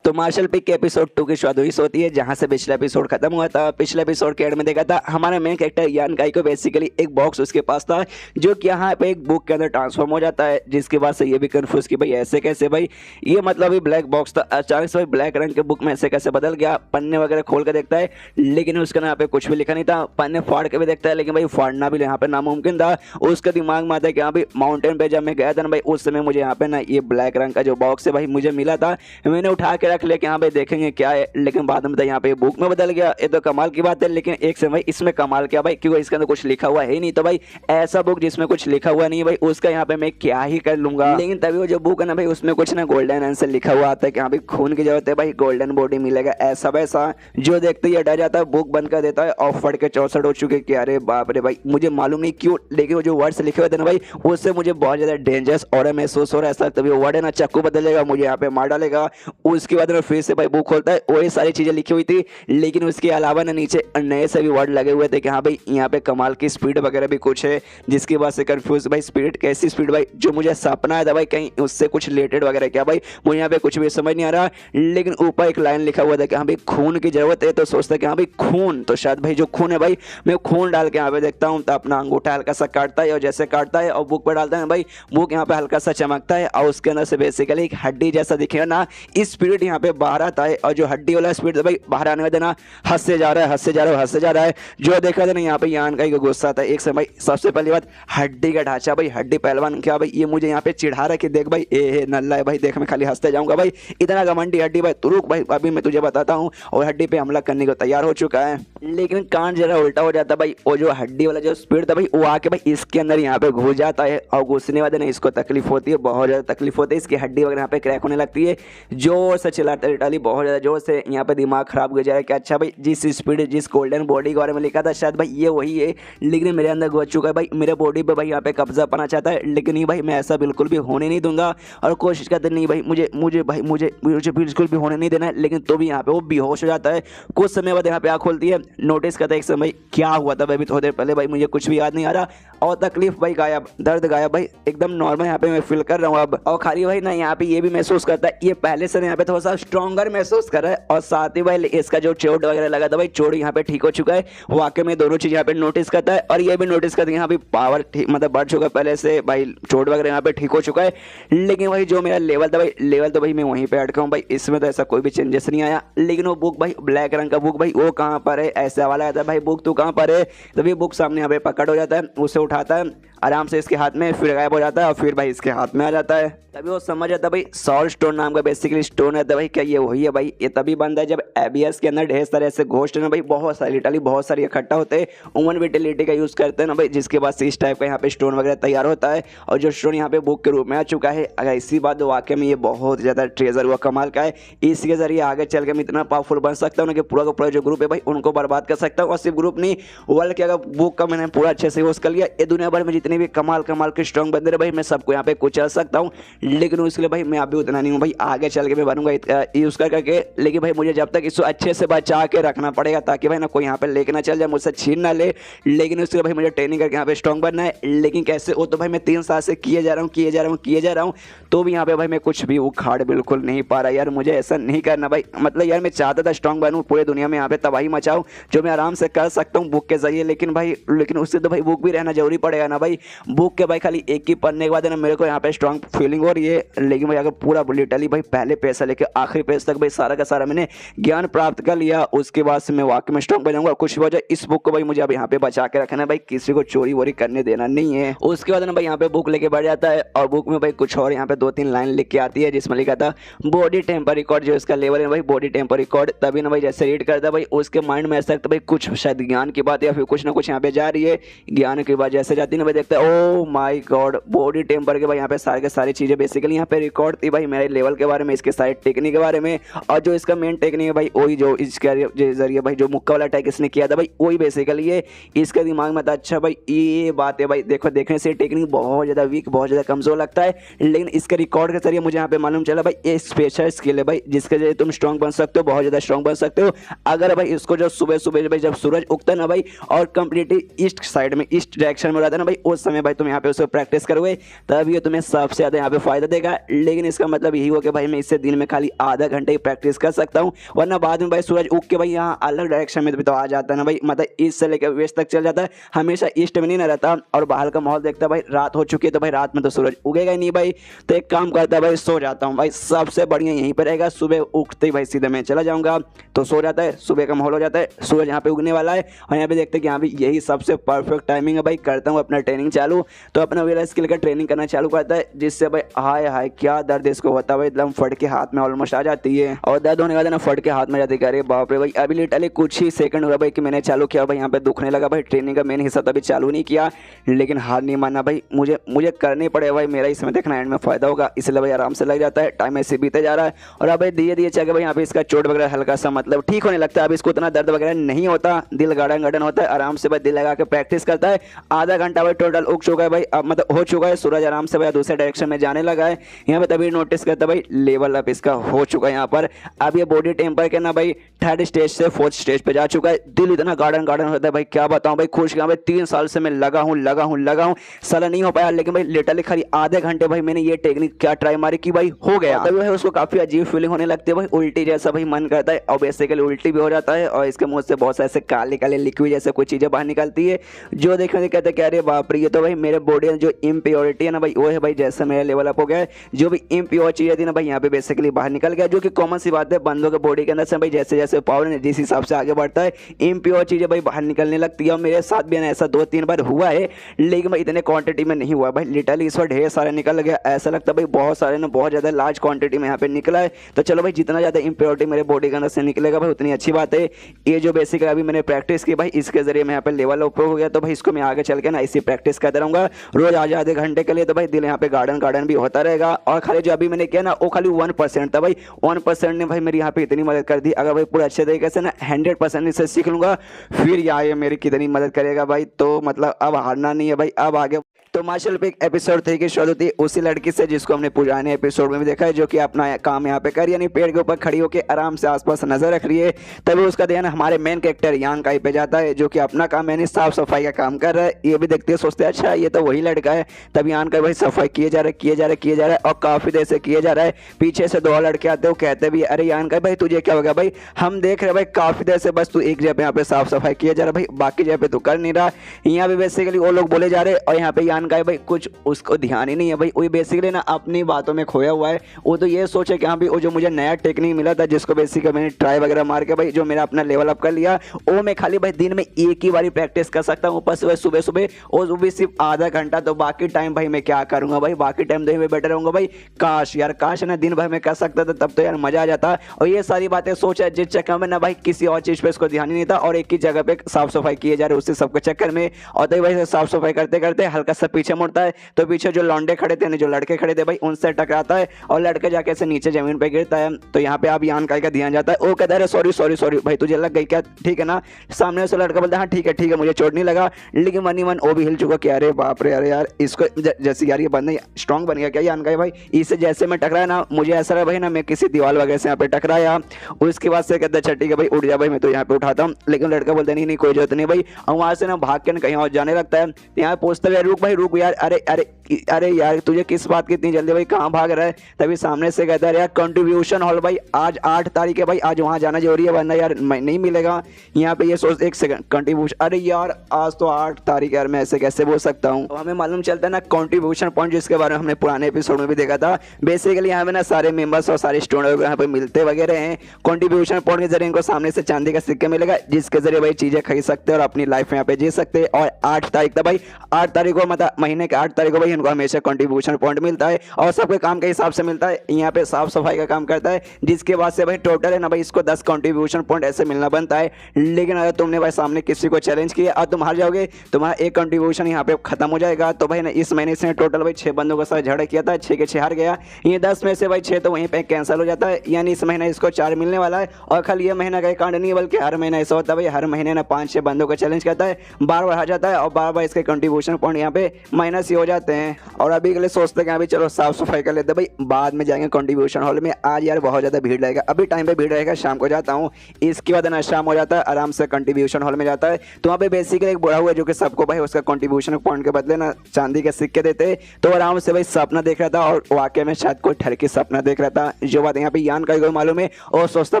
तो मार्शल पिक के एपिसोड 2 की शुरुआत हुई होती है जहां से पिछला एपिसोड खत्म हुआ था। पिछले एपिसोड के एंड में देखा था हमारा मेन कैरेक्टर यान काई को बेसिकली एक बॉक्स उसके पास था जो कि यहाँ पे एक बुक के अंदर ट्रांसफॉर्म हो जाता है, जिसके बाद से ये भी कंफ्यूज कि भाई ऐसे कैसे भाई, ये मतलब ब्लैक बॉक्स था अचानक से भाई ब्लैक रंग के बुक में ऐसे कैसे बदल गया। पन्ने वगैरह खोल कर देखता है लेकिन उसका यहाँ पे कुछ भी लिखा नहीं था, पन्ने फाड़ के भी देखता है लेकिन भाई फाड़ना भी यहाँ पे नामुमकिन था। उसके दिमाग में आता है कि हाँ भाई माउंटेन पे जब मैं गया था ना भाई उस समय मुझे यहाँ पे ना ये ब्लैक रंग का जो बॉक्स है भाई मुझे मिला था, मैंने उठा के रख लिया कि हाँ भाई देखेंगे क्या है। लेकिन बाद में यहाँ पे बुक में बदल गया, ये तो कमाल की बात है। लेकिन एक से भाई इसमें कमाल क्या भाई, क्योंकि इसके अंदर कुछ लिखा हुआ है नहीं, तो भाई ऐसा बुक जिसमें कुछ लिखा हुआ नहीं भाई उसका यहाँ पे मैं क्या ही कर लूंगा। लेकिन तभी वो जो बुक है ना भाई उसमें कुछ ना गोल्डन आंसर लिखा हुआ आता है कि हाँ भाई खून की जरूरत है भाई, गोल्डन बॉडी मिलेगा ऐसा वैसा। जो देखते ही डर जाता है, बुक बंद कर देता है और फट के 64 हो चुके कि अरे बाप रे भाई मुझे मालूम नहीं क्यों, लेकिन वो जो वर्ड्स लिखे हुए थे ना भाई उससे मुझे बहुत ज्यादा डेंजरस और महसूस हो रहा है। ऐसा तभी वर्ड है ना चाकू बदलेगा, मुझे यहाँ पे मार डालेगा। उसके बाद में फिर से भाई बुक खोलता है, वही सारी चीजें लिखी हुई थी, लेकिन उसके अलावा ना नीचे नए से भी वर्ड लगे हुए थे कि हाँ भाई यहाँ पे कमाल की स्पीड वगैरह भी कुछ है, जिसकी वजह से कंफ्यूज भाई स्पीड कैसी स्पीड भाई, जो मुझे सपना है था भाई कहीं उससे कुछ रिलेटेड वगैरह क्या भाई, मुझे यहाँ पे कुछ भी समझ नहीं आ रहा। लेकिन ऊपर एक लाइन लिखा हुआ था कि हाँ भाई खून की जरूरत है, तो सोचता कि हाँ भाई खून तो शायद भाई जो खून है भाई मैं खून डाल के यहाँ पे देखता हूँ। तो अपना अंगूठा हल्का सा काटता है और जैसे काटता है और बुक पर डालता है भाई बुक यहाँ पे हल्का सा चमकता है और उसके अंदर से बेसिकली एक हड्डी जैसा दिखेगा ना, स्पिरिट यहाँ पे बाहर आता है और जो हड्डी वाला स्पीड था भाई बाहर आने का देना, हंसते जा रहा है, हंसते जा रहा है, हंसते जा रहा है। जो देखा था ना यहाँ पे यान का गुस्सा आता है एक समय। सबसे पहली बात हड्डी का ढांचा भाई, हड्डी पहलवान क्या भाई, ये मुझे यहाँ पे चिढ़ा रहा है कि देख भाई ए नल्ला है भाई, देख मैं खाली हंसते जाऊंगा भाई, इतना घमंडी हड्डी भाई, तू रुक भाई अभी मैं तुझे बताता हूँ। और हड्डी पे हमला करने को तैयार हो चुका है, लेकिन कांड जरा उल्टा हो जाता भाई। और जो हड्डी वाला जो स्पीड था भाई वो आके भाई इसके अंदर यहाँ पे घुस जाता है और घुसने वाले ना इसको तकलीफ होती है, बहुत ज्यादा तकलीफ होती है। इसकी हड्डी वगैरह यहाँ पे क्रैक होने लगती है, जोर से चिल्लाता है इटाली, बहुत ज्यादा जोर से। यहाँ पे दिमाग खराब हो जाए कि अच्छा भाई जिस स्पीड जिस गोल्डन बॉडी के बारे में लिखा था शायद भाई ये वही है, लेकिन मेरे अंदर घुस चुका है भाई, मेरे बॉडी पे भाई यहाँ पे कब्जा पाना चाहता है। लेकिन नहीं भाई मैं ऐसा बिल्कुल भी होने नहीं दूंगा और कोशिश करते नहीं भाई मुझे मुझे भाई मुझे मुझे बिल्कुल भी होने नहीं देना है। लेकिन तो भी यहाँ पे वो बेहोश हो जाता है। कुछ समय बाद यहाँ पे आँख खोलती है, नोटिस करता है एक समय क्या हुआ था भाई थोड़ी देर पहले, भाई मुझे कुछ भी याद नहीं आ रहा। और तकलीफ भाई गायब, दर्द गायब भाई, एकदम नॉर्मल यहाँ पे मैं फील कर रहा हूँ अब। और खाली भाई ना यहाँ पे ये भी महसूस करता है ये पहले से यहाँ पे थोड़ा सा स्ट्रॉन्गर महसूस कर रहा है। और साथ ही भाई इसका जो चोट वगैरह लगा था भाई, चोट यहाँ पे ठीक हो चुका है। वाकई में दोनों चीज यहाँ पे नोटिस करता है और ये भी नोटिस करता है यहाँ पे पावर मतलब बढ़ चुका है पहले से भाई, चोट वगैरह यहाँ पे ठीक हो चुका है। लेकिन भाई जो मेरा लेवल था भाई, लेवल तो भाई मैं वहीं पे अटका हूँ भाई, इसमें तो ऐसा कोई भी चेंजेस नहीं आया। लेकिन वो बुक भाई ब्लैक रंग का बुक भाई वो कहाँ पर है, ऐसा वाला आता है भाई बुक तू कहाँ पर है, तभी बुक सामने यहाँ पे पकड़ हो जाता है, उसे उठाता है आराम से इसके हाथ में, फिर गायब हो जाता है और फिर भाई इसके हाथ में आ जाता है। तभी वो समझ जाता है भाई सॉल स्टोन नाम का बेसिकली स्टोन है भाई, क्या ये वही है भाई। ये तभी बनता है जब एबीएस के अंदर ढेर सारे ऐसे घोस्ट ना भाई, बहुत सारी लिटरली बहुत सारी इकट्ठा होते हैं, ह्यूमन विटिलिटी का यूज करते हैं ना भाई, जिसके बाद से इस टाइप का यहाँ पे स्टोन वगैरह तैयार होता है। और जो स्टोन यहाँ पे बुक के रूप में आ चुका है, अगर इसी बात तो वाकई में ये बहुत ज्यादा ट्रेजर हुआ कमाल का है। इसके जरिए आगे चल के मैं इतना पावरफुल बन सकता हूँ कि पूरा का पूरा जो ग्रुप है भाई उनको बर्बाद कर सकता हूँ। और सिर्फ ग्रुप नहीं, वर्ल्ड के अगर बुक का मैंने पूरा अच्छे से यूज कर लिया, ये दुनिया भर में जितने भी कमाल कमाल के स्ट्रॉन्ग बंदे भाई मैं सबको यहाँ पे कुचल सकता हूँ। लेकिन उसके लिए भाई मैं अभी उतना नहीं हूँ भाई, आगे चल के मैं बनूंगा यूज करके। लेकिन भाई मुझे जब तक इसको अच्छे से बचा के रखना पड़ेगा ताकि भाई ना कोई यहाँ पे लेके ना चल जाए, मुझसे छीन ना ले। लेकिन उसके भाई मुझे ट्रेनिंग करके यहाँ पे स्ट्रॉन्ग बनना है। लेकिन कैसे, वो तो भाई मैं 3 साल से किए जा रहा हूँ तो भी यहाँ पे भाई मैं कुछ भी उखाड़ बिल्कुल नहीं पा रहा यार। मुझे ऐसा नहीं करना भाई, मतलब यार मैं चाहता था स्ट्रॉन्ग बनूँ, पूरे दुनिया में यहाँ पे तबाही मचाऊँ, जो मैं आराम से कर सकता हूँ बुक के जरिए। लेकिन उससे तो भाई बुक भी रहना जरूरी पड़ेगा ना भाई। बुक के भाई खाली एक ही पढ़ने के बाद ना मेरे को यहाँ पे स्ट्रॉन्ग फीलिंग हो रही है। लेकिन भाई अगर पूरा लिटरली भाई पहले पैसा लेके आखिरी पैसे तक भाई सारा का सारा मैंने ज्ञान प्राप्त कर लिया, उसके बाद से मैं वाकई में स्ट्रॉन्ग बन जाऊंगा। कुछ वजह इस बुक को भाई मुझे अब यहाँ पे बचा के रखना है भाई, किसी को चोरी वोरी करने देना नहीं है। उसके बाद ना भाई यहाँ पे बुक लेके बैठ जाता है और बुक में भाई कुछ और यहाँ पे 2-3 लाइन लिख के आती है जिसमें लिखा था बॉडी टेम्पर रिकॉर्ड, जो इसका लेवल है भाई बॉडी टेम्पर रिकॉर्ड। तभी ना भाई जैसे रीड करता है भाई उसके माइंड में ऐसा लगता है भाई कुछ शायद ज्ञान की बात या फिर कुछ ना कुछ यहाँ पे जा रही है। ज्ञान की बात जैसे जाती है ना भाई देखता है ओ माई गॉड, बॉडी टेम्पर के भाई यहाँ पे सारे के सारी चीजें बेसिकली यहाँ पे रिकॉर्ड थी भाई मेरे लेवल के बारे में, इसके सारे टेक्निक के बारे में। और जो इसका मेन टेक्निक है भाई वही जो इसके जरिए भाई जो मुक्का वाला अटैक इसने किया था भाई वही बेसिकली है। इसके दिमाग में था अच्छा भाई ये बात है भाई, देखो देखने से टेक्निक बहुत ज्यादा वीक, बहुत ज्यादा कमजोर लगता है। लेकिन इसके रिकॉर्ड के जरिए मुझे यहाँ पे मालूम चला भाई ये स्पेशल स्किल है भाई, जिसके जरिए तुम स्ट्रॉन्ग बन सकते हो, बहुत ज्यादा स्ट्रॉन्ग बन सकते हो। अगर भाई इसको जो सुबह सुबह भाई जब सूरज उगता है ना भाई और कंप्लीटली ईस्ट साइड में ईस्ट डायरेक्शन में रहता है ना भाई, उस समय भाई तुम यहाँ पे उसको प्रैक्टिस करोगे तब ये तुम्हें सबसे ज्यादा यहाँ पे फायदा देगा। लेकिन इसका मतलब यही हो कि भाई मैं इससे दिन में खाली आधा घंटे ही प्रैक्टिस कर सकता हूँ, वरना बाद में भाई सूरज उग के भाई यहाँ अलग डायरेक्शन में भी तो आ जाता है ना भाई, मतलब ईस्ट से लेकर वेस्ट तक चल जाता है, हमेशा ईस्ट में नहीं ना रहता। और बाहर का माहौल देखता है भाई रात हो चुकी है तो भाई रात में तो सूरज उगेगा ही नहीं भाई, तो एक काम करता है भाई सो जाता हूँ भाई, सबसे बढ़िया यहीं पर रहेगा। सुबह उगते ही भाई सीधे मैं चला जाऊँगा तो सो जाता है, सुबह का माहौल हो जाता है, सूरज यहाँ पे उगने वाला है और यहाँ पे देखते हैं कि यहाँ पे यही सबसे परफेक्ट टाइमिंग है भाई। करता हूँ अपना ट्रेनिंग चालू, तो अपना वेला स्किल का ट्रेनिंग करना चालू करता है, जिससे भाई हाय हाय क्या दर्द इसको होता है भाई, एकदम फट के हाथ में ऑलमोस्ट आ जाती है और दर्द होने के बाद ना फट के हाथ में जाती है। अरे बाप रे भाई, अभी लिटरली कुछ ही सेकंड हुआ भाई कि मैंने चालू किया भाई, यहाँ पे दुखने लगा भाई। ट्रेनिंग का मेन हिस्सा तभी चालू नहीं किया, लेकिन हार नहीं मानना भाई, मुझे करने पड़े भाई, मेरा इसमें देखना एंड में फायदा होगा, इसलिए भाई आराम से लग जाता है। टाइम ऐसे बीते जा रहा है और अब भाई धीरे धीरे चल भाई यहाँ पे इसका चोट वगैरह हल्का सा मतलब ठीक होने लगता है। अब इसको इतना दर्द वगैरह नहीं होता, दिल गार्डन गार्डन होता है, आराम से भाई दिल लगा के प्रैक्टिस करता है। आधा घंटा भाई टोटल उग चुका है भाई, अब मतलब हो चुका है, सूरज आराम से भाई दूसरे डायरेक्शन में जाने लगा है। यहाँ पे तभी नोटिस करता भाई लेवल अप इसका हो चुका है यहाँ पर। अब ये बॉडी टेम्पर के ना भाई 3rd स्टेज से 4th स्टेज पे जा चुका है। दिल इतना गार्डन गार्डन होता है भाई क्या बताऊं भाई, खुश भाई 3 साल से मैं लगा हूं साला नहीं हो पाया, लेकिन भाई लिटरली खाली आधे घंटे भाई मैंने ये टेक्निक क्या ट्राई मारी कि भाई हो गया। तभी भाई उसको काफी अजीब फीलिंग होने लगती है भाई, उल्टी जैसा भाई मन करता है और बेसिकली उल्टी भी हो जाता है और इसके मुंह से बहुत सारे काले काले लिक्विड जैसे कोई चीजें बाहर निकलती है, जो देखने कहते हैं कि अरे बाप रे ये तो भाई मेरे बॉडी में जो इम्प्योरिटी है ना भाई वो है भाई, जैसे मेरा लेवल अप हो गया है, जो भी इम्प्योर चीज़ें थी ना भाई यहाँ पे बेसिकली बाहर निकल गया, जो कि कॉमन सी बात है बंदों के बॉडी के अंदर से भाई, जैसे जैसे पावर है जिस हिसाब से आगे बढ़ता है इम्प्योर चीज़ें भाई बाहर निकलने लगती है। और मेरे साथ भी ना ऐसा 2-3 बार हुआ है, लेकिन भाई इतने क्वांटिटी में नहीं हुआ भाई, लिटरली इस बार ढेर सारे निकल गया, ऐसा लगता है भाई बहुत सारे ना, बहुत ज़्यादा लार्ज क्वांटिटी में यहाँ पे निकला है। तो चलो भाई जितना ज़्यादा इम्प्योरिटी मेरे बॉडी के अंदर से निकलेगा भाई उतनी अच्छी बात है। ये जो बेसिक अभी मैंने प्रैक्टिस की भाई, इसके जरिए मैं यहाँ पे लेवल अप हो गया, तो भाई इसको मैं आगे चल के ना इसी प्रैक्टिस करता रहूँगा रोज आधे घंटे के लिए। तो भाई दिल यहाँ पे गार्डन भी होता रहेगा। और खाली जो अभी मैंने किया ना वो खाली 1% था भाई, 1% ने भाई मेरी यहाँ पे इतनी मदद कर दी। अगर भाई पूरे अच्छे तरीके से ना 100% इसे सीख लूँगा फिर यहाँ ये मेरी कितनी मदद करेगा भाई। तो मतलब अब हारना नहीं है भाई, अब आगे। तो मार्शल पिक एपिसोड 3 की शुरुआत हुई उसी लड़की से जिसको हमने पुराने एपिसोड में भी देखा है, जो कि अपना काम यहाँ पे कर, यानी पेड़ के ऊपर खड़ी होकर आराम से आसपास नजर रख रही है। तभी उसका ध्यान हमारे मेन कैरेक्टर यांग काई पे जाता है, जो कि अपना काम यानी साफ सफाई का काम कर रहा है। ये भी देखते सोचते हैं अच्छा ये तो वही लड़का है। तभी यांग काई भाई सफाई किए जा रहा है और काफी देर से किए जा रहा है। पीछे से 2 लड़के आते हैं, वो कहते भी अरे यांग काई भाई तुझे क्या हो गया भाई, हम देख रहे भाई काफी देर से बस तू एक जगह पे यहाँ पे साफ सफाई किए जा रहा भाई, बाकी जगह पे तू कर नहीं रहा। यहाँ पे बेसिकली वो लोग बोले जा रहे और यहाँ पे यांग काई भाई कुछ उसको ध्यान ही नहीं है भाई, वो बेसिकली ना अपनी बातों में खोया हुआ है। वो तो ये सोचे कि हाँ भाई वो जो मुझे नया टेक्निक मिला था जिसको बेसिकली मैंने ट्राई वगैरह मार के भाई जो मेरा अपना लेवल अप कर लिया, वो मैं खाली भाई दिन में एक ही बारी प्रैक्टिस कर सकता हूँ, ऊपर से सुबह सुबह, और वो भी सिर्फ आधा घंटा। तो बाकी टाइम भाई मैं क्या करूंगा भाई, बाकी टाइम तो मैं बैठे रहूंगा भाई। काश यार, काश ना दिन भर में कर सकता था, तब तो यार मजा आ जाता। और ये सारी बातें सोचा जिस चक्कर में ना भाई किसी और चीज पे इसको ध्यान ही नहीं था और एक ही जगह पे साफ सफाई किए जा रहे उसी सबके चक्कर में। और तो भाई साफ सफाई करते करते हल्का सा पीछे मुड़ता है, तो पीछे जो लौंडे खड़े थे, जो लड़के खड़े थे भाई, उनसे टकराता है और लड़के जाके से नीचे जमीन पे गिरता है। तो यहाँ पे अब यान काई का ध्यान जाता है, वो कहता है सॉरी भाई तुझे लग गई क्या, ठीक है ना। सामने से लड़का बोलता है हाँ ठीक है मुझे चोट नहीं लगा, लेकिन मनी मन वो भी हिल चुका कि अरे बाप रे, अरे यार इसको जैसे यार ये बंदा स्ट्रॉन्ग बन गया क्या यान काई भाई, इससे जैसे मैं टकराया ना मुझे ऐसा रहा भाई ना मैं किसी दीवार वगैरह से यहाँ पे टकराया। उसके बाद से कहता है ठीक है भाई उठ जा भाई, मैं तो यहाँ पे उठाता हूँ। लेकिन लड़का बोलता नहीं कोई जरूरत नहीं भाई, और वहां से ना भाग के कहीं और जाने लगता है। यहाँ पूछता है रुक भाई रुक यार, अरे यार तुझे किस बात की इतनी जल्दी भाई, कहाँ भाग रहा है। तभी सामने से कहता है यार कंट्रीब्यूशन हॉल भाई आज 8 तारीख है भाई, आज वहाँ जाना जरूरी है वरना यार नहीं मिलेगा। यहाँ पे ये सोच एक सेकंड कंट्रीब्यूशन, अरे यार आज तो 8 तारीख यार मैं ऐसे कैसे बोल सकता हूँ। तो हमें मालूम चलता है ना कंट्रीब्यूशन पॉइंट, जिसके बारे में हमने पुराने एपिसोड में भी देखा था। बेसिकली यहाँ पे ना सारे मेंबर्स और सारे स्टूडेंट यहाँ पे मिलते वगैरह हैं। कंट्रीब्यूशन पॉइंट के जरिए इनको सामने से चांदी का सिक्का मिलेगा, जिसके जरिए भाई चीजें खरीद सकते हैं और अपनी लाइफ में यहाँ पे जी सकते हैं। और 8 तारीख था भाई, 8 तारीख को मतलब महीने के 8 तारीख को भाई इनको हमेशा कंट्रीब्यूशन पॉइंट मिलता है और सबके काम के हिसाब से मिलता है। यहाँ पे साफ सफाई का काम करता है, जिसके बाद से भाई टोटल है ना भाई इसको 10 कंट्रीब्यूशन पॉइंट ऐसे मिलना बनता है। लेकिन अगर तुमने भाई सामने किसी को चैलेंज किया और तुम हार जाओगे, तुम्हारा एक कंट्रीब्यूशन यहाँ पे खत्म हो जाएगा। तो भाई ना इस महीने से टोटल भाई 6 बंदों के साथ झगड़ा किया था, 6 के 6 हार गया। ये 10 में से भाई 6 तो वहीं पे कैंसिल हो जाता है, यानी इस महीने इसको 4 मिलने वाला है। और खाली ये महीना का कांड नहीं बल्कि हर महीना ऐसा होता है भाई, हर महीने ना 5-6 बंदों का चैलेंज करता है, बार हार जाता है और बार इसके कंट्रीब्यूशन पॉइंट यहाँ पे माइनस ही हो जाते हैं। और अभी के लिए सोचते हैं अभी चलो साफ सफाई कर लेते भाई, बाद में जाएंगे कंट्रीब्यूशन हॉल में। आज यार बहुत ज्यादा भीड़ रहेगा, अभी टाइम पे भीड़ रहेगा, शाम को जाता हूँ। इसके बाद ना शाम हो जाता है, आराम से कंट्रीब्यूशन हॉल में जाता है। तो वहाँ पे बेसिकली एक बूढ़ा हुआ जो कि सबको भाई उसका कंट्रीब्यूशन पॉइंट के बदले ना चांदी के सिक्के देते। तो आराम से भाई सपना देख रहा था और वाकई में शायद कोई ठरकी सपना देख रहा था। जो बात यहाँ पे यान काई को मालूम है और सोचता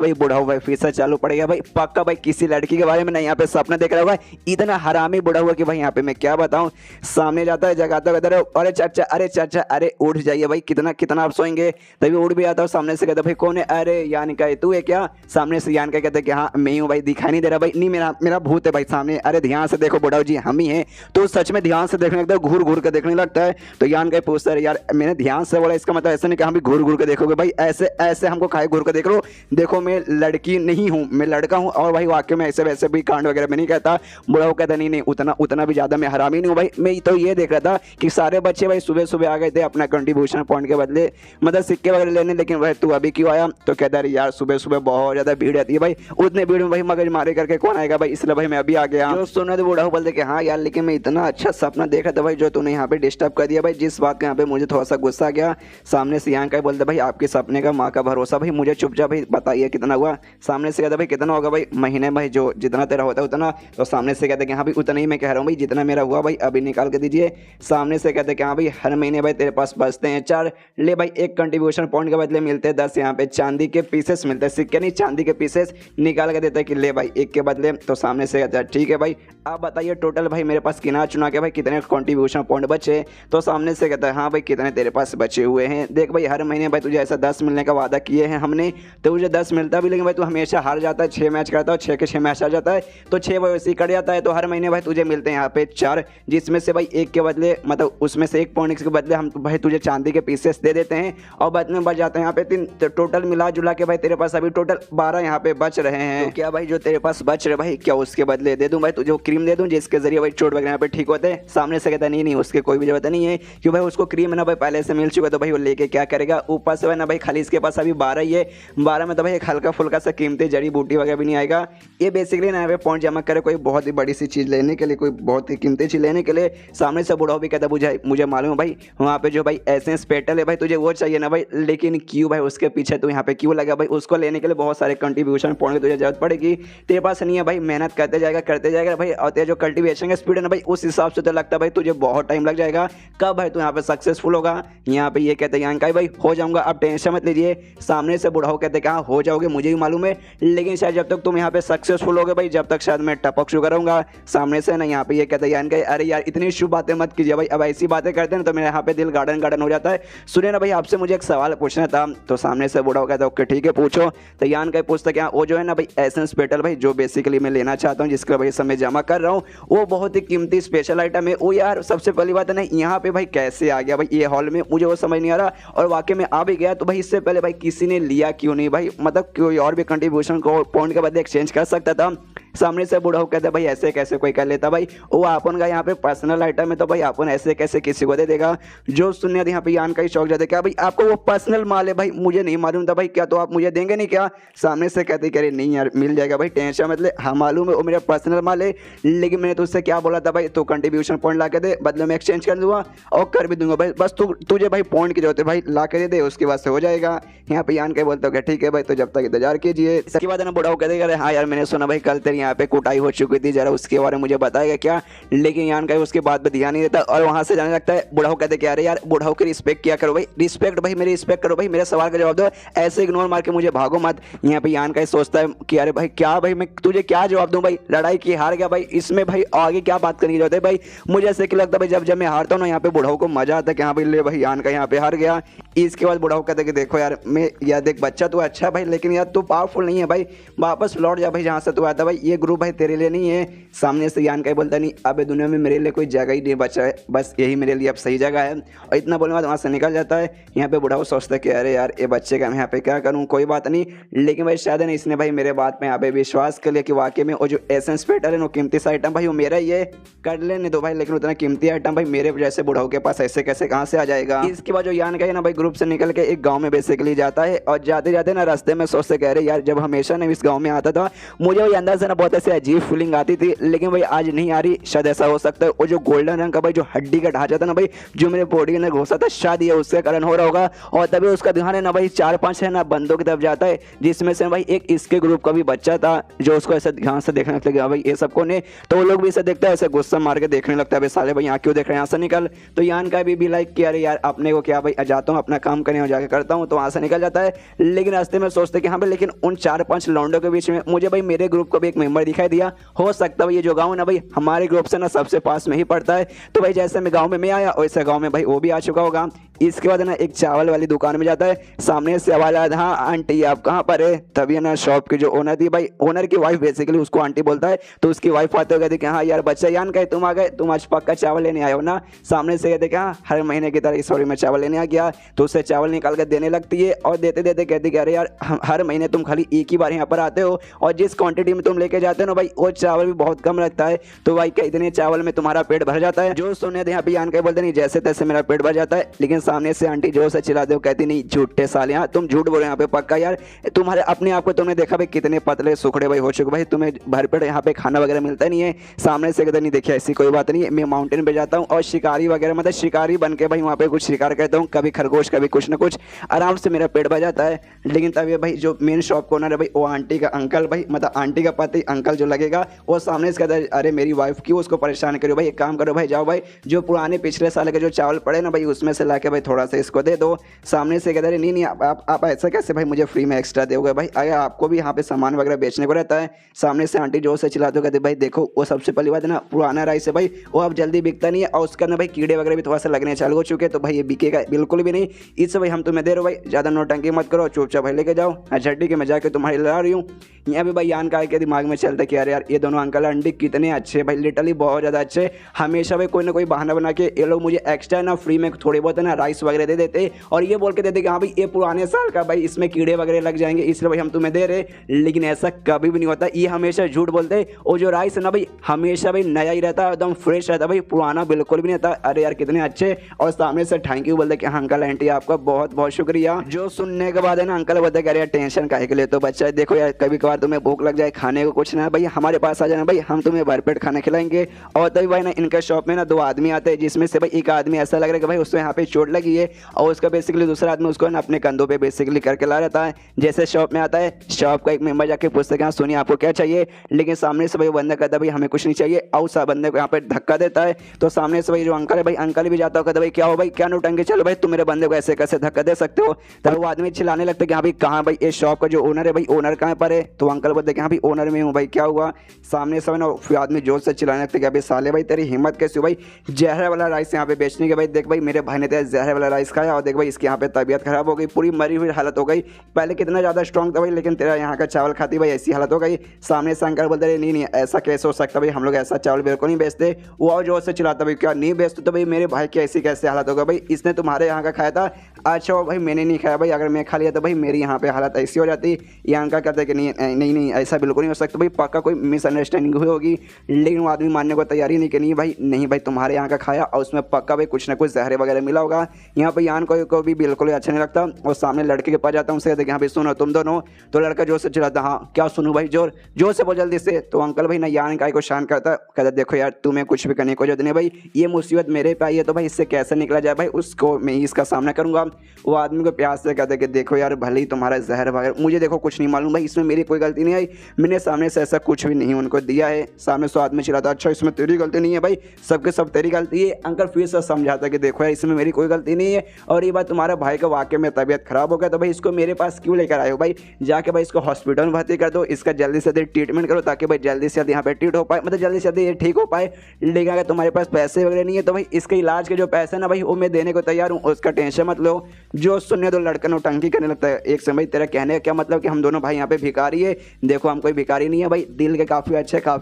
भाई बूढ़ा हुआ फिर से चालू पड़ेगा भाई, पक्का भाई किसी लड़की के बारे में ना यहाँ पे सपना देख रहा होगा। इतना हरामी बूढ़ा हुआ कि भाई यहाँ पे मैं क्या बताऊँ। सामने जाता है जगाता है, अरे चाचा अरे उठ जाइए भाई, कितना आप सोएंगे। तभी उठ भी आता है, सामने से कहता भाई कौन है, अरे यान काई तू है क्या। सामने से यान काई कहते कि हाँ मैं हूँ भाई, दिखाई नहीं दे रहा भाई, नहीं मेरा भूत है भाई सामने, अरे ध्यान से देखो बूढ़ा जी हम ही हैं। तो सच में ध्यान से देखने लगता है, घूर के देखने लगता है। तो यान काई पूछता है यार मैंने ध्यान से बोला, इसका मतलब ऐसा नहीं कि हम भी घूर के देखोगे भाई, ऐसे हमको खाए घूर के देख लो, देखो मैं लड़की नहीं हूँ, मैं लड़का हूँ। और भाई वाकई में ऐसे वैसे भी कांड वगैरह में नहीं कहता। बूढ़ा वो कहता नहीं उतना भी ज्यादा मैं हरामी नहीं हूँ भाई। मैं तो ये देख रहा था कि सारे बच्चे भाई सुबह आ गए थे अपना कंट्रीब्यूशन पॉइंट के बदले मतलब सिक्के वगैरह लेने, लेकिन भाई तू अभी क्यों आया। तो कहता है यार सुबह बहुत ज्यादा भीड़ रहती है भाई, उतने भीड़ में भाई मगज मारे करके कौन आएगा भाई, इसलिए भाई मैं अभी आ गया। जो सुना तो बूढ़ा बोलते कि हाँ यार लेकिन मैं इतना अच्छा सपना देख रहा था भाई, जो तूने यहाँ पे डिस्टर्ब कर दिया भाई, जिस बात का यहाँ पे मुझे थोड़ा सा गुस्सा आ गया। सामने से यहाँ का बोलते भाई आपके सपने का माँ का भरोसा भाई, मुझे चुपचाप भाई बताइए कितना हुआ। सामने से कहता भाई कितना होगा भाई, महीने भाई जो जितना तेरा होता है उतना। तो सामने से कहते कि हाँ भाई उतना ही मैं कह रहा हूँ भाई, जितना मेरा हुआ भाई अभी निकाल के दीजिए। सामने से कहते हैं कि हाँ भाई हर महीने भाई तेरे पास बचते हैं 4, ले भाई 1 कंट्रीब्यूशन पॉइंट के बदले मिलते हैं 10 यहाँ पे चांदी के पीसेस मिलते हैं, सिक्के नहीं चांदी के पीसेस निकाल के देते हैं कि ले भाई 1 के बदले। तो सामने से कहता है ठीक है भाई आप बताइए टोटल भाई मेरे पास गिना चुना के भाई कितने कंट्रीब्यूशन पॉइंट बचे। तो सामने से कहता है हाँ भाई कितने तेरे पास बचे हुए हैं, देख भाई हर महीने भाई तुझे ऐसा 10 मिलने का वादा किए हैं हमने, तो मुझे 10 मिलता भी, लेकिन भाई तू हमेशा हार जाता है, 6 मैच करता है, 6 के 6 मैच आ जाता है, तो 6 भाई वैसे ही कट जाता है। तो हर महीने भाई तुझे मिलते हैं यहाँ पे 4, जिसमें से भाई 1 के बदले मतलब उसमें से 1 पॉइंट के बदले हम भाई तुझे चांदी के पीसेस दे देते हैं और बाद में बच जाते हैं यहाँ पे 3। तो टोटल मिला जुला के भाई तेरे पास अभी टोटल 12 यहाँ पे बच रहे हैं। तो क्या भाई जो तेरे पास बच रहे भाई क्या उसके बदले दे दूं भाई तुझे क्रीम दे दूं जिसके जरिए भाई चोट वगैरह यहाँ पे ठीक होते हैं। सामने से कहता नहीं उसके कोई भी जरूरत नहीं है क्यों भाई उसको क्रीम है ना भाई पहले से मिल चुका है, तो भाई वो लेके क्या करेगा। ऊपर से ना भाई खाली इसके पास अभी 12 ही है, 12 में तो भाई एक हल्का फुल्का सा कीमती जड़ी बूटी वगैरह भी नहीं आएगा। ये बेसिकली ना यहाँ पे पॉइंट जमा करे कोई बहुत ही बड़ी सी चीज़ लेने के लिए, कोई बहुत ही कीमती चीज़ लेने के लिए। सामने से बूढ़ा भी कहता मुझे मालूम है भाई वहाँ पे जो भाई एसेंस पेटल है भाई तुझे वो चाहिए ना भाई, लेकिन क्यों भाई उसके पीछे तू यहाँ पे क्यों लगा भाई, उसको लेने के लिए बहुत सारे कंट्रीब्यूशन पॉइंट की तुझे जरूरत पड़ेगी, तेरे पास नहीं है भाई। मेहनत करते जाएगा भाई, और तेरा जो कल्टीवेशन का स्पीड है ना भाई उस हिसाब से तो लगता है भाई तुझे बहुत टाइम लग जाएगा। कब भाई तू यहाँ पे सक्सेसफुल होगा। यहाँ पे ये कहते हैं यहाँ भाई हो जाऊंगा आप टेंशन मत लीजिए। सामने से बुढ़ाओ कहते हैं हाँ हो जाओगे मुझे भी मालूम है, लेकिन शायद जब तक तुम यहाँ पे सक्सेसफुल होगे भाई जब तक शायद मैं टपक शुरू करूंगा। सामने से ना यहाँ पे ये कहते हैं अरे यार इतनी शुभ बातें मत कीजिए भाई, अब ऐसी बातें करते हैं तो मेरे यहाँ पे दिल गार्डन हो जाता है। सुनिए ना भाई आपसे मुझे एक सवाल पूछना था। तो सामने से बुढ़ाओ कहता है ओके ठीक है पूछो। तो यान का पूछता क्या वो जो है ना भाई एसेंस पेटल भाई जो बेसिकली मैं लेना चाहता हूँ जिसका भाई समय जमा कर रहा हूँ वो बहुत ही कीमती स्पेशल आइटम है। वो यार सबसे पहली बात है ना यहाँ पे भाई कैसे आ गया भाई ये हॉल में, मुझे वो समझ नहीं आ रहा, और वाकई में आ भी गया तो भाई इससे पहले भाई किसी ने लिया क्यों नहीं भाई, मतलब कोई और भी कंट्रीब्यूशन को पॉइंट के बदले एक्सचेंज कर सकता था। सामने से बूढ़ा कहते भाई ऐसे कैसे कोई कर लेता भाई, वो अपन का यहाँ पे पर्सनल आइटम है तो भाई अपन ऐसे कैसे किसी को दे देगा। जो सुनने यहाँ पे यान का ही शौक जाते क्या भाई आपको वो पर्सनल माल है भाई, मुझे नहीं मालूम था भाई, क्या तो आप मुझे देंगे नहीं क्या। सामने से कहते कह रहे नहीं यार मिल जाएगा भाई टेंशन मतलब हाँ मालूम है वो मेरा पर्सनल माल है, लेकिन मैंने तुझसे क्या बोला था भाई तो कंट्रीब्यूशन पॉइंट ला के दे, बदले में एक्सचेंज कर दूंगा और कर भी दूंगा भाई, बस तुझे भाई पॉइंट की जरूरत है भाई ला के दे उसके बाद से हो जाएगा। यहाँ पे यान के बोलते हो ठीक है भाई तो जब तक इंतजार कीजिए। इसके बाद ना बुढ़ाओ कहते अरे हाँ यार मैंने सुना भाई कल तेरी यहाँ पे कुटाई हो चुकी थी, जरा उसके बारे में मुझे बताएगा क्या, लेकिन यान का उसके बाद भी ध्यान नहीं देता और वहां से जाने लगता है। बुढ़ाओ कहते क्या अरे यार बुढ़ाओ की रिस्पेक्ट किया करो भाई, रिस्पेक्ट भाई मेरी रिस्पेक्ट करो भाई, मेरे सवाल का जवाब दो, ऐसे इग्नोर मार के मुझे भागो मत। यहाँ पे यान का सोचता है कि अरे भाई क्या भाई मैं तुझे क्या जवाब दूं भाई, लड़ाई की हार गया भाई, इसमें भाई आगे क्या बात करनी जरूरत है भाई। मुझे ऐसे क्या लगता है भाई जब मैं हारता हूँ ना यहाँ पे बुढ़ाओ को मजा आता है कि हाँ भाई ले भाई यान का यहाँ पे हार गया। इसके बाद बुढ़ाओ कहते कि देखो यार मैं यार देख बच्चा तू अच्छा भाई लेकिन यार तू पावरफुल नहीं है भाई, वापस लौट जा भाई जहाँ से तू आता भाई, ये ग्रुप भाई तेरे लिए नहीं है। सामने से यान का बोलता नहीं अब दुनिया में मेरे लिए कोई जगह ही नहीं बचा है, बस यही मेरे लिए अब सही जगह है, और इतना बोलने बाद वहाँ से निकल जाता है। यहाँ पे बुढ़ाओ सोचता है कि अरे यार ये बच्चे का मैं यहाँ पे क्या करूँ, कोई बात नहीं, लेकिन भाई शायद नहीं इसने भाई मेरे बात में यहाँ पे विश्वास कर लिया कि वाकई में वो जो एसेंस पेटल है वो कीमती सा आइटम भाई वो मेरा ही है, कर लेने दो भाई, लेकिन उतना कीमती आइटम भाई मेरे जैसे बुढ़ाओ के पास ऐसे कैसे कहाँ से आ जाएगा। इसके बाद जो यान का है ना भाई ग्रुप से निकल के एक गाँव में बेसिकली जाता है, और जाते जाते ना रास्ते में सोचते कह रहे यार जब हमेशा ना इस गाँव में आता था मुझे वही अंदर से ना बहुत ऐसे अजीब फीलिंग आती थी, लेकिन भाई आज नहीं आ रही, शायद ऐसा हो सकता है वो जो गोल्डन रंग का भाई जो हड्डी का ढांचा था ना भाई जो मेरे बॉडी के अंदर घुसा था शायद ये उसके कारण हो रहा होगा। और तभी उसका ध्यान है ना भाई 4-5 है ना बंदों की तरफ जाता है, जिसमें से भाई एक इसके ग्रुप का भी बच्चा था जो उसको ऐसे ध्यान से देखने लगता है भाई ये सबको ने, तो वो लोग भी इसे देखता है ऐसे गुस्सा मार के देखने लगता है भाई साले भाई यहाँ क्यों देख रहे हैं यहाँ से निकल। तो यान का भी लाइक कि अरे यार अपने को क्या भाई जाता हूँ अपना काम करने और जाके करता हूँ, तो वहाँ से निकल जाता है। लेकिन रास्ते में सोचते कि हाँ भाई लेकिन उन 4-5 लौंडों के बीच में मुझे भाई मेरे ग्रुप को भी एक मेंबर दिखाई दिया, हो सकता है ये जो गाँव ना भाई हमारे ग्रुप से ना सबसे पास में ही पड़ता है। तो भाई जैसे मैं गाँव में मैं आया वैसे गाँव में भाई वो भी आ चुका होगा। इसके बाद ना एक चावल वाली दुकान में जाता है, सामने से आवाज आया हाँ आंटी आप कहाँ पर है, तभी ना शॉप की जो ओनर थी भाई ओनर की वाइफ बेसिकली उसको आंटी बोलता है, तो उसकी वाइफ आते हुए कहती कि हाँ यार बच्चा यान का तुम आ गए, तुम आज पक्का चावल लेने आए हो ना। सामने से कहते कि हाँ हर महीने की तरह इस बार मैं चावल लेने आ गया, तो उससे चावल निकाल कर देने लगती है, और देते देते कहती कि अरे यार हर महीने तुम खाली एक ही बार यहाँ पर आते हो और जिस क्वांटिटी में तुम लेके जाते हो ना भाई वो चावल भी बहुत कम लगता है, तो भाई क्या इतने चावल में तुम्हारा पेट भर जाता है। जो सुनने थे यहाँ पे यान का बोलते नहीं जैसे तैसे मेरा पेट भर जाता है, लेकिन सामने से आंटी जो से चिल्लाते हो कहती नहीं झूठे साले यहाँ तुम झूठ बोल यहाँ पे पक्का यार, तुम्हारे अपने आप को तुमने देखा भाई कितने पतले सुखड़े भाई हो चुके भाई, तुम्हें भरपेट यहाँ पे खाना वगैरह मिलता नहीं है। सामने से कहते नहीं देखिए ऐसी कोई बात नहीं है, मैं माउंटेन पे जाता हूँ और शिकारी वगैरह मतलब शिकारी बन के भाई वहाँ पे कुछ शिकार करता हूँ, कभी खरगोश कभी कुछ ना कुछ, आराम से मेरा पेट भर जाता है। लेकिन तभी भाई जो मेन शॉप को ओनर है भाई वो आंटी का अंकल भाई मतलब आंटी का पति अंकल जो लगेगा वो सामने से कहता है अरे मेरी वाइफ क्यों उसको परेशान करो भाई, एक काम करो भाई, जाओ भाई जो पुराने पिछले साल के जो चावल पड़े ना भाई उसमें से लाके भाई थोड़ा सा इसको दे दो। सामने से कहता है नहीं नहीं आप ऐसा कैसे भाई मुझे फ्री में एक्स्ट्रा दोगे भाई, अगर आपको भी यहाँ पे सामान वगैरह बेचने को रहता है। सामने से आंटी जोर से चिल्लाते हो कहते भाई देखो वो सबसे पहली बात है ना पुराना राइस है भाई वो अब जल्दी बिकता नहीं है और उसके अंदर भाई कीड़े वगैरह भी थोड़ा सा लगने चालू हो चुके हैं, तो भाई ये बिकेगा बिल्कुल भी नहीं। इससे भाई हम तुम्हें दे रहे हो भाई, ज़्यादा नोटंकी मत करो, चुपचाप भाई लेके जाओ। झड्डी के मैं जाके तुम्हारी लड़ा रही हूँ। यहाँ पे भाई यान का के दिमाग में चलता है कि यार ये दोनों अंकल आंटी कितने अच्छे भाई, लिटरली बहुत ज़्यादा अच्छे। हमेशा भाई कोई ना कोई बहाना बना के ये लोग मुझे एक्स्ट्रा ना फ्री में थोड़े बहुत है ना राइस वगैरह दे देते और ये बोल के देते कि हाँ भाई ये पुराने साल का भाई इसमें कीड़े वगैरह लग जाएंगे इसलिए भाई हम तुम्हें दे रहे, लेकिन ऐसा कभी भी नहीं होता। ये हमेशा झूठ बोलते और जो राइस है ना भाई हमेशा भाई नया ही रहता है, एकदम फ्रेश रहता है भाई, पुराना बिल्कुल भी नहीं रहता। अरे यार कितने अच्छे, और सामने से थैंक यू बोलते कि हाँ अंकल आंटी आपका बहुत बहुत शुक्रिया। जो सुनने के बाद है ना अंकल बोलते कि यार टेंशन काहे के लिए, तो बच्चा देखो यार कभी कभार तुम्हें भूख लग जाए खाने को कुछ ना भाई हमारे पास आ जाना भाई, हम तुम्हें भरपेट खाना खिलाएंगे। और तभी भाई ना इनके शॉप में ना दो आदमी आते हैं जिसमें से भाई एक आदमी ऐसा लग रहा है कि भाई उसको यहाँ पे चोट लगी है और उसका बेसिकली दूसरा आदमी उसको ना अपने कंधों पे बेसिकली करके ला रहता है। जैसे शॉप में आता है शॉप का एक मेंबर जाके पूछते हैं सुनिए आपको क्या चाहिए, लेकिन सामने से भाई बंदा कहता है भाई हमें कुछ नहीं चाहिए और उस बंदे को यहाँ पे धक्का देता है। तो सामने से भाई जो अंकल है भाई अंकल भी जाता हो कहता भाई क्या हो भाई क्या नोटंकी, चलो भाई तुम मेरे बंदे को ऐसे कैसे धक्का दे सकते हो। तब वो आदमी चिल्लाने लगता है कि हाँ भाई कहाँ भाई ये शॉप का जो ओनर है भाई ओनर कहाँ पर है, तो अंकल बोलते कि हाँ भाई ओनर में हूँ भाई क्या हुआ। सामने से ना फिर आदमी जोर से चिल्लाने लगता है कि अभी साले भाई तेरी हिम्मत कैसे हो भाई जहर वाला राइस यहाँ पे बेचने के, भाई देख भाई मेरे भाई ने तेरा जहर वाला राइस खाया और देख भाई इसकी यहाँ पे तबीयत खराब हो गई, पूरी मरी हुई हालत हो गई, पहले कितना ज़्यादा स्ट्रॉन्ग था भाई लेकिन तेरा यहाँ का चावल खाती भाई ऐसी हालत हो गई। सामने से अंकल बोलते नहीं नहीं ऐसा कैसे हो सकता भाई हम लोग ऐसा चावल बिल्कुल नहीं बेचते। वो और जोर से चिल्लाता भाई क्या नहीं बेचते, तो भाई मेरे भाई की ऐसी कैसे हालत होगा भाई इसने तुम्हारे यहाँ का खाया था, अच्छा भाई मैंने नहीं खाया भाई, अगर मैं खा लिया तो भाई मेरी यहाँ पे हालत ऐसी हो जाती। ये अंकल कहते कि नहीं नहीं नहीं ऐसा बिल्कुल नहीं हो सकता भाई पक्का कोई मिसअंडरस्टैंडिंग हुई होगी, लेकिन वो आदमी मानने को तैयारी नहीं कि नहीं भाई नहीं भाई तुम्हारे यहाँ का खाया और उसमें पक्का भाई कुछ ना कुछ जहर वगैरह मिला होगा। यहाँ पे यान को भी बिल्कुल अच्छा नहीं लगता और सामने लड़के के पास जाता हूँ उसे कहते कि हाँ भाई सुनो तुम दोनों, तो लड़का जोर से चिल्लाता हाँ क्या सुनूँ भाई जोर जोर से बोल जल्दी से। तो अंकल भाई ना यान का को शांत करता कहता देखो यार तुम्हें कुछ भी करने को जरूरत नहीं भाई, ये मुसीबत मेरे पे आई है तो भाई इससे कैसे निकला जाए भाई उसको मैं ही इसका सामना करूँगा। वो आदमी को प्यास से कहता कि देखो यार भले ही तुम्हारा जहर वगैरह मुझे देखो कुछ नहीं मालूम भाई इसमें मेरी कोई गलती नहीं आई, मैंने सामने से ऐसा कुछ भी नहीं उनको दिया है। सामने से आदमी चिल्लाता अच्छा इसमें तेरी गलती नहीं है भाई सबके सब तेरी गलती है। अंकल फिर से समझाता कि देखो यार इसमें मेरी कोई गलती नहीं है और ये बात तुम्हारा भाई का वाकई में तबीयत खराब हो गया तो भाई इसको मेरे पास क्यों लेकर आए हो भाई, जाके भाई इसको हॉस्पिटल में भर्ती कर दो, इसका जल्दी से जल्दी ट्रीटमेंट करो ताकि भाई जल्दी से जल्दी यहाँ पे ट्रीट हो पाए, मतलब जल्दी से जल्दी ये ठीक हो पाए। लेकिन अगर तुम्हारे पास पैसे वगैरह नहीं है तो भाई इसके इलाज के जो पैसे ना भाई वो मैं देने को तैयार हूँ, उसका टेंशन मत लो। जो सुनने दो लड़का नौटंकी करने लगता है। एक समय तेरा कहने का क्या मतलब कि हम दोनों भाई यहाँ पे भिखारी है, देखो हम कोई भिखारी नहीं है भाई, दिल के काफ़ी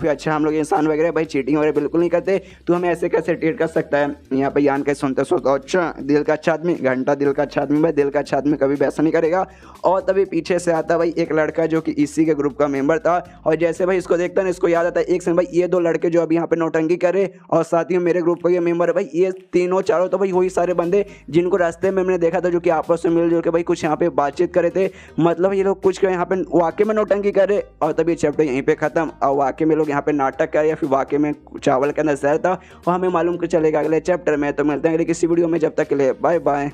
अच्छे हम लोग इंसान वगैरह भाई चीटिंग वगैरह बिल्कुल नहीं करते, तो हमें ऐसे कैसे ट्रीट कर सकता है। यहाँ पे यान के सुनते सोचता अच्छा दिल का अच्छा आदमी घंटा दिल का अच्छा आदमी भाई, दिल का अच्छा आदमी कभी भी ऐसा नहीं करेगा। और तभी पीछे से आता भाई एक लड़का जो कि इसी के ग्रुप का मेंबर था और जैसे भाई इसको देखता ना इसको याद आता है एक समय भाई ये दो लड़के जो अभी यहाँ पे नौटंकी करे और साथ ही मेरे ग्रुप का ये मेंबर है भाई, ये तीनों चारों तो भाई वही सारे बंदे जिनको रास्ते में मैंने देखा था जो कि आपस में मिलजुल के भाई कुछ यहाँ पे बातचीत करे थे, मतलब ये लोग कुछ यहाँ पे वाकई में नौटंकी करे। और तभी चैप्टर यहीं पे खत्म और वाकई में लोग यहाँ पे नाटक करे या फिर वाकई में चावल का नजर था और हमें मालूम चलेगा अगले चैप्टर में। तो मिलते हैं अगले किसी वीडियो में, जब तक के लिए बाय बाय।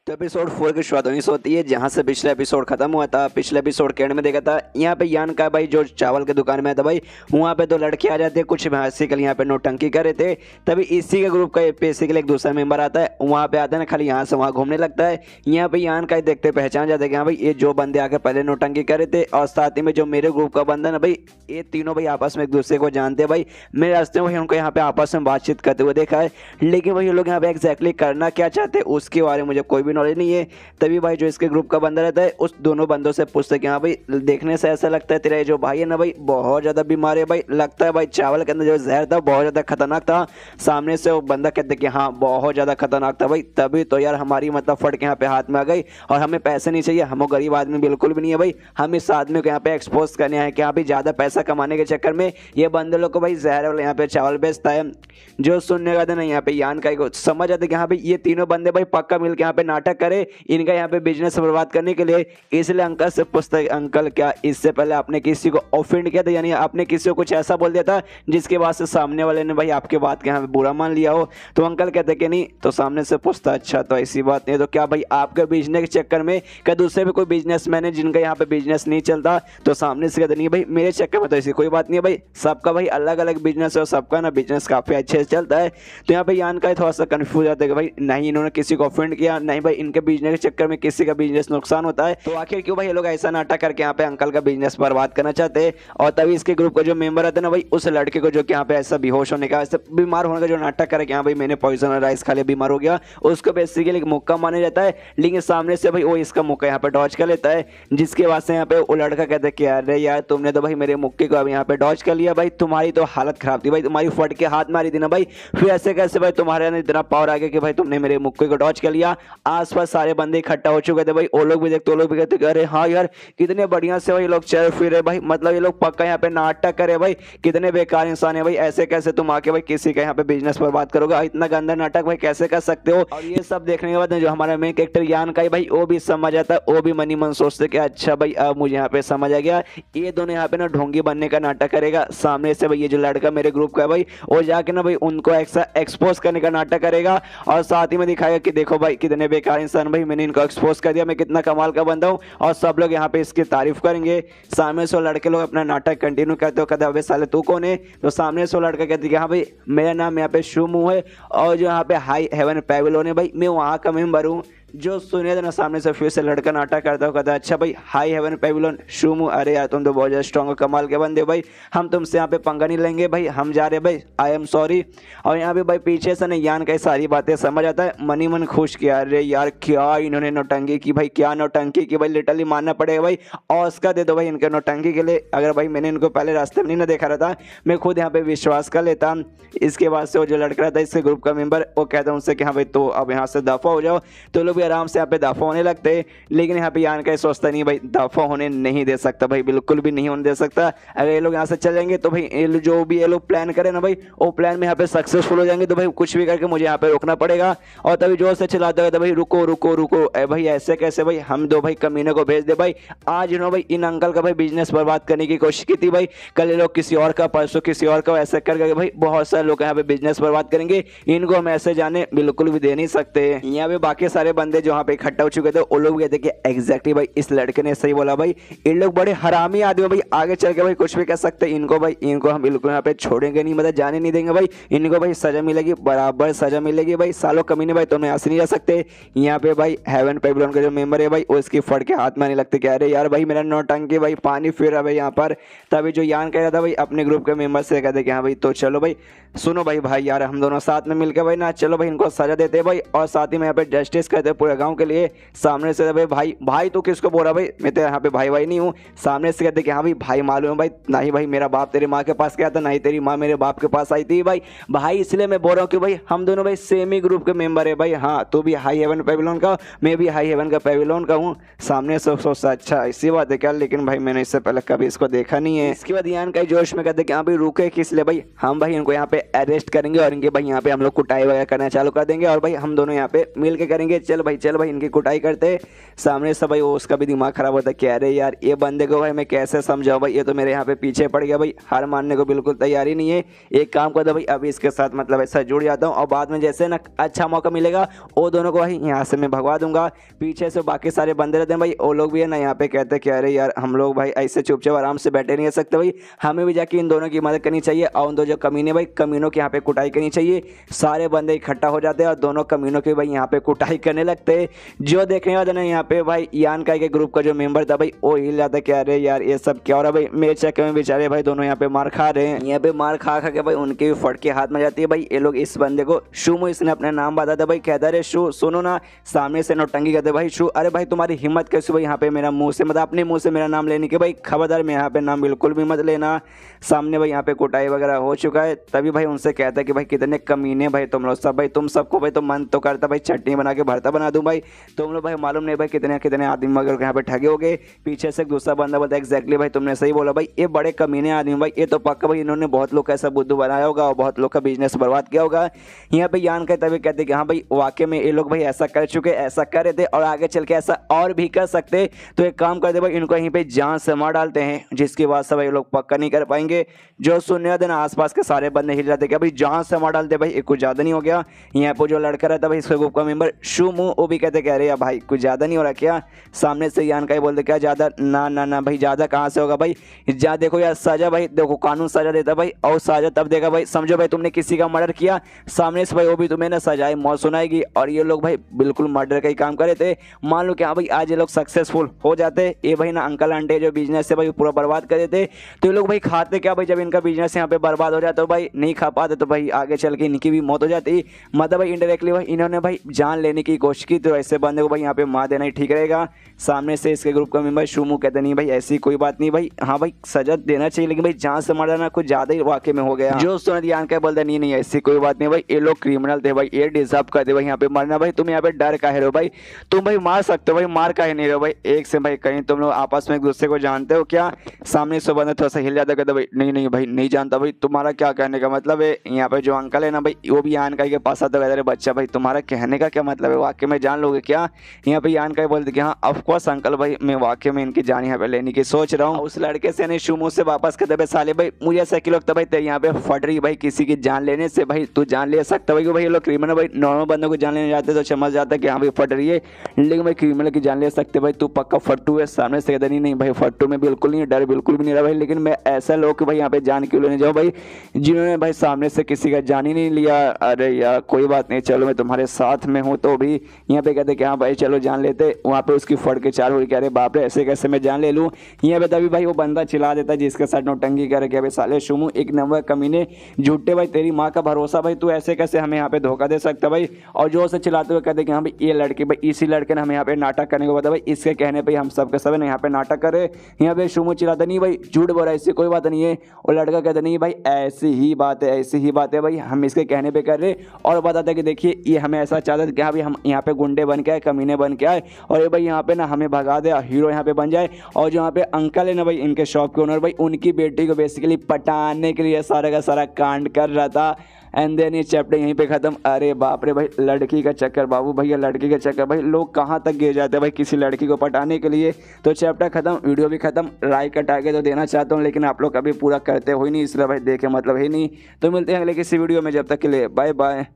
तो एपिसोड 4 की शुरुआत वहीं से होती है जहाँ से पिछला एपिसोड खत्म हुआ था। पिछले एपिसोड के एंड में देखा था यहाँ पे यान का भाई जो चावल की दुकान में था भाई वहाँ पे दो लड़के आ जाते हैं कुछ बेसिकली यहाँ पे नौटंकी कर रहे थे। तभी इसी के ग्रुप का बेसिकली एक दूसरा मेंबर आता है, वहाँ पे आता है ना खाली यहाँ से वहाँ घूमने लगता है। यहाँ पे यान का देखते पहचान जाते हैं कि हाँ भाई ये जो बंदे आके पहले नौटंकी कर रहे थे और साथ ही में जो मेरे ग्रुप का बंदा ना भाई ये तीनों भाई आपस में एक दूसरे को जानते हैं भाई। मेरे रास्ते में उनको यहाँ पे आपस में बातचीत करते हुए देखा है, लेकिन भाई लोग यहाँ पे एग्जैक्टली करना क्या चाहते हैं उसके बारे में मुझे कोई भी नॉलेज नहीं है। तभी भाई जो इसके ग्रुप का बंदा रहता है उस दोनों बंदों से पूछते कि हाँ भाई देखने से ऐसा लगता है तेरा जो भाई है ना भाई बहुत ज़्यादा बीमार है भाई, लगता है भाई चावल के अंदर जो जहर था बहुत ज़्यादा खतरनाक था। सामने से वो बंदा कहते कि हाँ बहुत ज़्यादा खतरनाक था भाई, तभी तो यार हमारी मतलब फट के यहाँ पे हाथ में आ गई और हमें पैसे नहीं चाहिए, हम गरीब आदमी बिल्कुल भी नहीं है भाई, हम इस आदमी को यहाँ पे एक्सपोज करने आए कि यहाँ पे ज़्यादा पैसा कमाने के चक्कर में ये बंदे लोग को भाई जहर वाला यहाँ पे चावल बेचता है। जो सुनने का था ना यहाँ पे यान का समझ आते कि हाँ भाई ये तीनों बंदे भाई पक्का मिल के यहाँ पे नाटक नाटक करे इनका यहाँ पे बिजनेस बर्बाद करने के लिए। इसलिए अंकल से पूछता है, अंकल क्या इससे पहले आपने किसी को ऑफेंड किया था, यानी आपने किसी को कुछ ऐसा बोल दिया था जिसके बाद से सामने वाले ने भाई आपके बात के यहाँ पे बुरा मान लिया हो? तो अंकल कहते कि नहीं। तो सामने से पूछता, अच्छा तो ऐसी बात नहीं, तो क्या भाई आपके बिजनेस के चक्कर में क्या दूसरे भी कोई बिजनेसमैन है जिनका यहाँ पे बिजनेस नहीं चलता? तो सामने से कहते नहीं भाई मेरे चक्कर में तो ऐसी कोई बात नहीं है भाई, सबका भाई अलग अलग बिजनेस है और सबका ना बिजनेस काफी अच्छे से चलता है। तो यहाँ पे यान का थोड़ा सा कंफ्यूज जाता है कि भाई नहीं इन्होंने किसी को ऑफेंड किया, नहीं भाई इनके बिजनेस के चक्कर में किसी का बिजनेस नुकसान होता है, तो आखिर क्यों भाई ये लोग ऐसा नाटक करके यहाँ पे अंकल का बिजनेस बर्बाद करना चाहते हैं। और तभी इसके ग्रुप का जो मेंबर आता है ना भाई, उस लड़के को जो कि यहाँ पे ऐसा बेहोश होने का, ऐसा बीमार होने का जो नाटक करे कि हाँ भाई मैंने पॉइजन राइस खा लिया बीमार हो गया, उसको बेसिकली मुक्का माना जाता है। लेकिन सामने से भाई वो इसका मुक्का यहाँ पे डॉज कर लेता है, जिसके बाद से यहाँ पे वो लड़का कहता है कि अरे यार तुमने तो भाई मेरे मुक्के को अब यहाँ पे डॉज कर लिया भाई, तुम्हारी तो हालत खराब थी भाई, तुम्हारी फट के हाथ मारी थी ना भाई, फिर ऐसे कैसे भाई तुम्हारे अंदर इतना पावर आ गया कि भाई तुमने मेरे मुक्के को डॉज कर लिया। आसपास सारे बंदे इकट्ठा हो चुके थे भाई, वो लोग भी देखते, वो लोग भी कहते अरे हाँ यार कितने बढ़िया से भाई लोग चल फिर भाई, मतलब ये लोग पक्का यहाँ पे नाटक करे भाई, कितने बेकार इंसान है भाई, ऐसे कैसे तुम आके भाई किसी का यहाँ पे बिजनेस बर्बाद करोगे, इतना गंदा नाटक भाई कैसे कर सकते हो। और ये सब देखने के बाद जो हमारा मेन कैरेक्टर यान का है भाई, वो भी समझ आता है, वो भी मनी मन सोचते कि अच्छा भाई अब मुझे यहाँ पे समझ आ गया, ये दोनों यहाँ पे ना ढोंगी बनने का नाटक करेगा। सामने से भाई ये जो लड़का मेरे ग्रुप का है भाई, वो जाके ना भाई उनको एक्सपोज करने का नाटक करेगा और साथ ही में दिखाएगा कि देखो भाई कितने बेकार इंसान भाई, मैंने इनको एक्सपोज कर दिया, मैं कितना कमाल का बंदा हूँ, और सब लोग यहाँ पे इसकी तारीफ करेंगे। सामने से लड़के लोग अपना नाटक कंटिन्यू करते हो, कहते अबे साले तू कौन है? तो सामने से लड़का कहते कि हाँ भाई मेरा नाम यहाँ पे शुमू है और जो यहाँ पे हाई हेवन पैविलियन है भाई मैं वहाँ का मेंबर हूँ। जो सुने थे ना सामने से फिर से लड़का नाटक करता हो, कहता अच्छा भाई हाई हेवन पैविलियन शुमू, अरे यार तुम तो बहुत ज़्यादा स्ट्रॉन्ग कमाल के बंदे भाई, हम तुमसे यहाँ पे पंगा नहीं लेंगे भाई, हम जा रहे भाई, आई एम सॉरी। और यहाँ पे भाई पीछे से ना यान का सारी बातें समझ आता है, मनी मन खुश किया, अरे यार क्या इन्होंने नौटंकी की भाई, क्या नौटंकी की भाई, लिटरली मानना पड़ेगा भाई, ऑस्कर दे दो भाई इनके नौटंकी के लिए। अगर भाई मैंने इनको पहले रास्ते में नहीं ना देखा रहता, मैं खुद यहाँ पे विश्वास कर लेता। इसके बाद से वो जो लड़का था इसके ग्रुप का मेंबर, वो कहता है उनसे कि हाँ भाई तो अब यहाँ से दफा हो जाओ, तो लोग भी आराम से यहाँ पे दफा होने लगते। लेकिन यहाँ पे यान का सोचता नहीं भाई दफा होने नहीं दे सकता भाई, बिल्कुल भी नहीं होने दे सकता। अगर ये लोग यहाँ से चल जाएंगे तो भाई जो भी ये लोग प्लान करें ना भाई, वो प्लान में यहाँ पे सक्सेसफुल हो जाएंगे, तो भाई कुछ भी करके मुझे यहाँ पे रोकना पड़ेगा। और तभी जोर से चिल्लाता है भाई रुको रुको रुको, भाई ऐसे कैसे भाई, हम दो भाई कमीने को भेज दे भाई, आज इन्होंने भाई इन अंकल का भाई बिजनेस बर्बाद करने की कोशिश की थी भाई, कल ये लोग किसी और का, परसों किसी और का, ऐसे करके भाई बहुत सारे लोग यहाँ पे बिजनेस बर्बाद करेंगे, इनको हम ऐसे जाने बिल्कुल भी दे नहीं सकते। यहाँ पे बाकी सारे बंदे जो यहाँ पे इकट्ठा हो चुके थे वो लोग कहते कि एग्जैक्टली भाई इस लड़के ने सही बोला भाई, इन लोग बड़े हरामी आदमी भाई, आगे चल के भाई कुछ भी कर सकते, इनको भाई इनको हम बिल्कुल यहाँ पे छोड़ेंगे नहीं, मतलब जाने नहीं देंगे भाई, इनको भाई सजा मिलेगी, बराबर सजा मिलेगी भाई, सालों कमीने भाई तुम यहाँ से नहीं जा सकते। यहाँ पे भाई हेवन पैविलियन का जो मेंबर है भाई वो इसकी फट के हाथ में आने लगते कि अरे यार भाई मेरा नौटंकी भाई पानी फिर रहा भाई यहाँ पर। तभी जो यान कह रहा था भाई अपने ग्रुप के मेंबर से कहते कि हाँ भाई तो चलो भाई सुनो भाई यार हम दोनों साथ में मिलकर भाई ना चलो भाई इनको सजा देते भाई, और साथ ही में यहाँ पे जस्टिस करते पूरे गाँव के लिए। सामने से भाई भाई तो किसको बोल रहा भाई, मैं तो यहाँ पे भाई नहीं हूँ। सामने से कहते कि हाँ भाई मालूम है भाई, ना ही भाई मेरा बाप तेरी माँ के पास गया था, ना ही तेरी माँ मेरे बाप के पास आई थी भाई इसलिए मैं बोल रहा हूँ कि भाई हम दोनों भाई सेम ही ग्रुप के मेंबर है भाई, हाँ तू भी हाई हेवन पैविलियन का, मैं भी हाई हेवन का पैविलियन का हूँ। सामने से सोचता अच्छा ऐसी बात है क्या, लेकिन भाई मैंने इससे पहले कभी इसको देखा नहीं है। इसके बाद यान का जोश में कहते कि हाँ भाई रुके किस लिए भाई, हम भाई इनको यहाँ पे अरेस्ट करेंगे और इनके भाई यहाँ पे हम लोग कुटाई वगैरह करना चालू कर देंगे, और भाई हम दोनों यहाँ पे मिल के करेंगे, चल भाई इनकी कुटाई करते। सामने से भाई वो उसका भी दिमाग खराब होता है कि अरे यार ये बंदे को भाई मैं कैसे समझाऊं भाई, ये तो मेरे यहाँ पे पीछे पड़ गया भाई, हार मानने को बिल्कुल तैयारी नहीं है। एक काम करता भाई अभी इसके साथ मतलब ऐसा जुड़ जाता हूँ, और बाद में जैसे ना अच्छा मौका मिलेगा वो दोनों को भाई यहाँ से मैं भगवा दूंगा। पीछे से बाकी सारे बंदे रहते हैं भाई, वो लोग भी है ना यहाँ पे कहते हैं कि अरे यार हम लोग भाई ऐसे चुपचाप आराम से बैठे नहीं रह सकते भाई, हमें भी जाके इन दोनों की मदद करनी चाहिए, और उन दो जो कमीने भाई कमीनों की यहाँ पे कुटाई करनी चाहिए। सारे बंदे इकट्ठा हो जाते हैं और दोनों कमीनों की भाई यहाँ पे कुटाई करने लगते हैं। जो देखने वाले ना यहाँ पे भाई यान का के ग्रुप का जो मेंबर था भाई वो हिल जाता कि अरे यार ये सब क्या हो रहा है भाई, मेरे चक्कर में बेचारे भाई दोनों यहाँ पे मार खा रहे हैं। यहाँ पे मार खा के भाई उनके भी फट के हाथ में जाती है भाई। ये लोग इस बंदे को शुमू, इसने अपना नाम बताया था भाई, कहता अरे शू सुनो ना, सामने से नौटंकी कहते भाई शू, अरे भाई तुम्हारी हिम्मत कैसे भाई यहाँ पे मेरा मुंह से मतलब अपने मुंह से मेरा नाम लेने के, भाई खबरदार मैं यहाँ पे नाम बिल्कुल भी मत लेना। सामने भाई यहाँ पे कुटाई वगैरह हो चुका है। तभी भाई उनसे कहता है कि भाई कितने कमीने भाई तुम लोग सब, भाई तुम सबको भाई तो मन तो करता भाई चटनी बना के भरता बना बना दूं भाई। तुम लोग भाई मालूम नहीं भाई कितने कितने आदमी मगर यहाँ पे ठगे हो गए। पीछे से एक दूसरा बंदा बोलता है एग्जैक्टली भाई तुमने सही बोला भाई, ये बड़े कमीने आदमी भाई, ये तो पक्का भाई इन्होंने बहुत लोग का ऐसा बुद्धू बनाया होगा और बहुत लोग का बिजनेस बर्बाद किया होगा। यहाँ पे यान का तभी कहते कि हाँ भाई वाकई में ये लोग भाई ऐसा कर चुके, ऐसा कर रहे थे और आगे चल के ऐसा और भी कर सकते। तो एक काम करते भाई इनको यहीं पे जान से मार डालते हैं, जिसकी बात से भाई लोग पक्का नहीं कर पाएंगे। जो सुनने देना आसपास के सारे बंदे हिल जाते क्या भाई जान से मार डालते भाई, कुछ ज़्यादा नहीं हो गया। यहाँ पे जो लड़का रहता भाई इसके ग्रुप का मेंबर शुमू, वो भी कहते कह रहे हैं भाई कुछ ज़्यादा नहीं हो रहा क्या। सामने से यान का ही बोलते क्या ज़्यादा, ना ना ना भाई ज़्यादा कहाँ से होगा भाई, जा देखो यार सजा भाई, देखो कानून सजा देता भाई और सजा तब देगा भाई। समझो भाई तुमने किसी का मर्डर किया सामने से भाई, वो भी तुम्हें ना सजाए मौत सुनाएगी। और ये लोग भाई बिल्कुल मर्डर का ही काम कर रहे थे। मान लो कि हाँ भाई आज ये लोग सक्सेसफुल हो जाते, ये भाई ना अंकल आंटी जो बिजनेस है भाई पूरा बर्बाद कर देते। तो ये लोग भाई खाते क्या भाई, जब इनका बिजनेस यहाँ पे बर्बाद हो जाता तो भाई नहीं खा पाते, तो भाई आगे चल के इनकी भी मौत हो जाती। मतलब भाई इनडायरेक्टली भाई इन्होंने भाई जान लेने की कोशिश की, तो ऐसे बंदे को भाई यहाँ पे मार देना ही ठीक रहेगा। सामने से इसके ग्रुप का मेंबर शुमू कहते नहीं भाई ऐसी कोई बात नहीं भाई, हाँ भाई सजा देना चाहिए लेकिन भाई जान से मार देना कुछ ज्यादा ही वाकई में हो गया। जो सुनत यान का बोलता नहीं नहीं ऐसी कोई बात नहीं भाई, ये लोग क्रिमिनल थे भाई, ये डिजर्व करते भाई यहाँ पे मरना भाई। तुम यहाँ पे डर काहे रहो भाई, तुम भाई मार सकते हो भाई, मार काहे नहीं रहो भाई एक से भाई, कहीं तुम लोग आपस में एक दूसरे को जानते हो क्या। सामने से बंदा थोड़ा सा हिल जाता कहता भाई नहीं नहीं भाई नहीं जानता भाई, तुम्हारा क्या कहने का मतलब है। यहाँ पे जो अंकल है ना भाई वो भी यान का के पास आता कहते बच्चा भाई तुम्हारा कहने का क्या मतलब है, वाकई में जान लोगे क्या। यहाँ पे यान का बोलते कि हाँ ऑफकोर्स अंकल भाई मैं वाकई में इनकी जान यहाँ पे लेने की सोच रहा हूँ। उस लड़के से यानी शुमू से वापस कहते भाई साले भाई मुझे ऐसा कि लगता भाई तेरे यहाँ पे फट रही भाई, किसी की जान लेने से भाई तू जान ले सकता भाई, भाई ये लोग क्रिमिनल भाई नॉर्मल बंदों को जान लेने जाते तो समझ जाता कि हाँ भाई फट रही है, लेकिन भाई क्रिमिनल की जान ले सकते भाई, तू पक्का फट्टू है। सामने से कहता नहीं भाई फट्टू में बिल्कुल नहीं, डर बिल्कुल भी नहीं रहा भाई, लेकिन मैं ऐसा लोग भाई यहाँ पे जान क्यों लेने जाऊँ भाई जिन्होंने भाई सामने से किसी का जान ही नहीं लिया। अरे यार कोई बात नहीं चलो मैं तुम्हारे साथ में हूँ। तो भी यहाँ पे कहते कि हाँ भाई चलो जान लेते, वहाँ पे उसकी फट के चार हुई, कह रहे बाप रे ऐसे कैसे मैं जान ले लूँ। यहाँ पे तभी भाई वो बंदा चिल्ला देता जिसके साथ नौटंकी कर रखे भाई साले शुमू एक नंबर कमीने झूठे भाई, तेरी माँ का भरोसा भाई, तू ऐसे कैसे हमें यहाँ पे धोखा दे सकता भाई। और जो से चिल्लाते हुए कहते कि हाँ भाई ये लड़के भाई इसी लड़के ने हमें यहाँ पे नाटक करने को बता भाई, इसके कहने पे हम सबके सब यहाँ पे नाटक कर रहे। यहाँ पे शुमू चिल्लाता नहीं भाई झूठ बोल रहा है, इससे कोई बात नहीं है। और लड़का कहता नहीं भाई ऐसी ही बात है, ऐसी ही बात है भाई, हम इसके कहने पे कर रहे। और बताता कि देखिए ये हमें ऐसा चाहता था कि हाँ भाई हम यहाँ पे गुंडे बन के आए, कमीने बन के आए और ये भाई यहाँ पे ना हमें भगा दे, हीरो यहाँ पे बन जाए। और जो यहाँ पे अंकल है ना भाई इनके शॉप के ओनर भाई, उनकी बेटी को बेसिकली पटाने के लिए सारा का सारा कांड कर रहा था। एंड देन ये चैप्टर यहीं पे खत्म। अरे बाप रे भाई लड़की का चक्कर बाबू भैया, लड़की का चक्कर भाई, लोग कहाँ तक गिर जाते हैं भाई किसी लड़की को पटाने के लिए। तो चैप्टर खत्म, वीडियो भी खत्म। लाइक हटा के तो देना चाहता हूँ लेकिन आप लोग कभी पूरा करते हो ही नहीं, इसलिए भाई देखे मतलब ही नहीं। तो मिलते हैं अगले किसी वीडियो में, जब तक के लिए बाय बाय।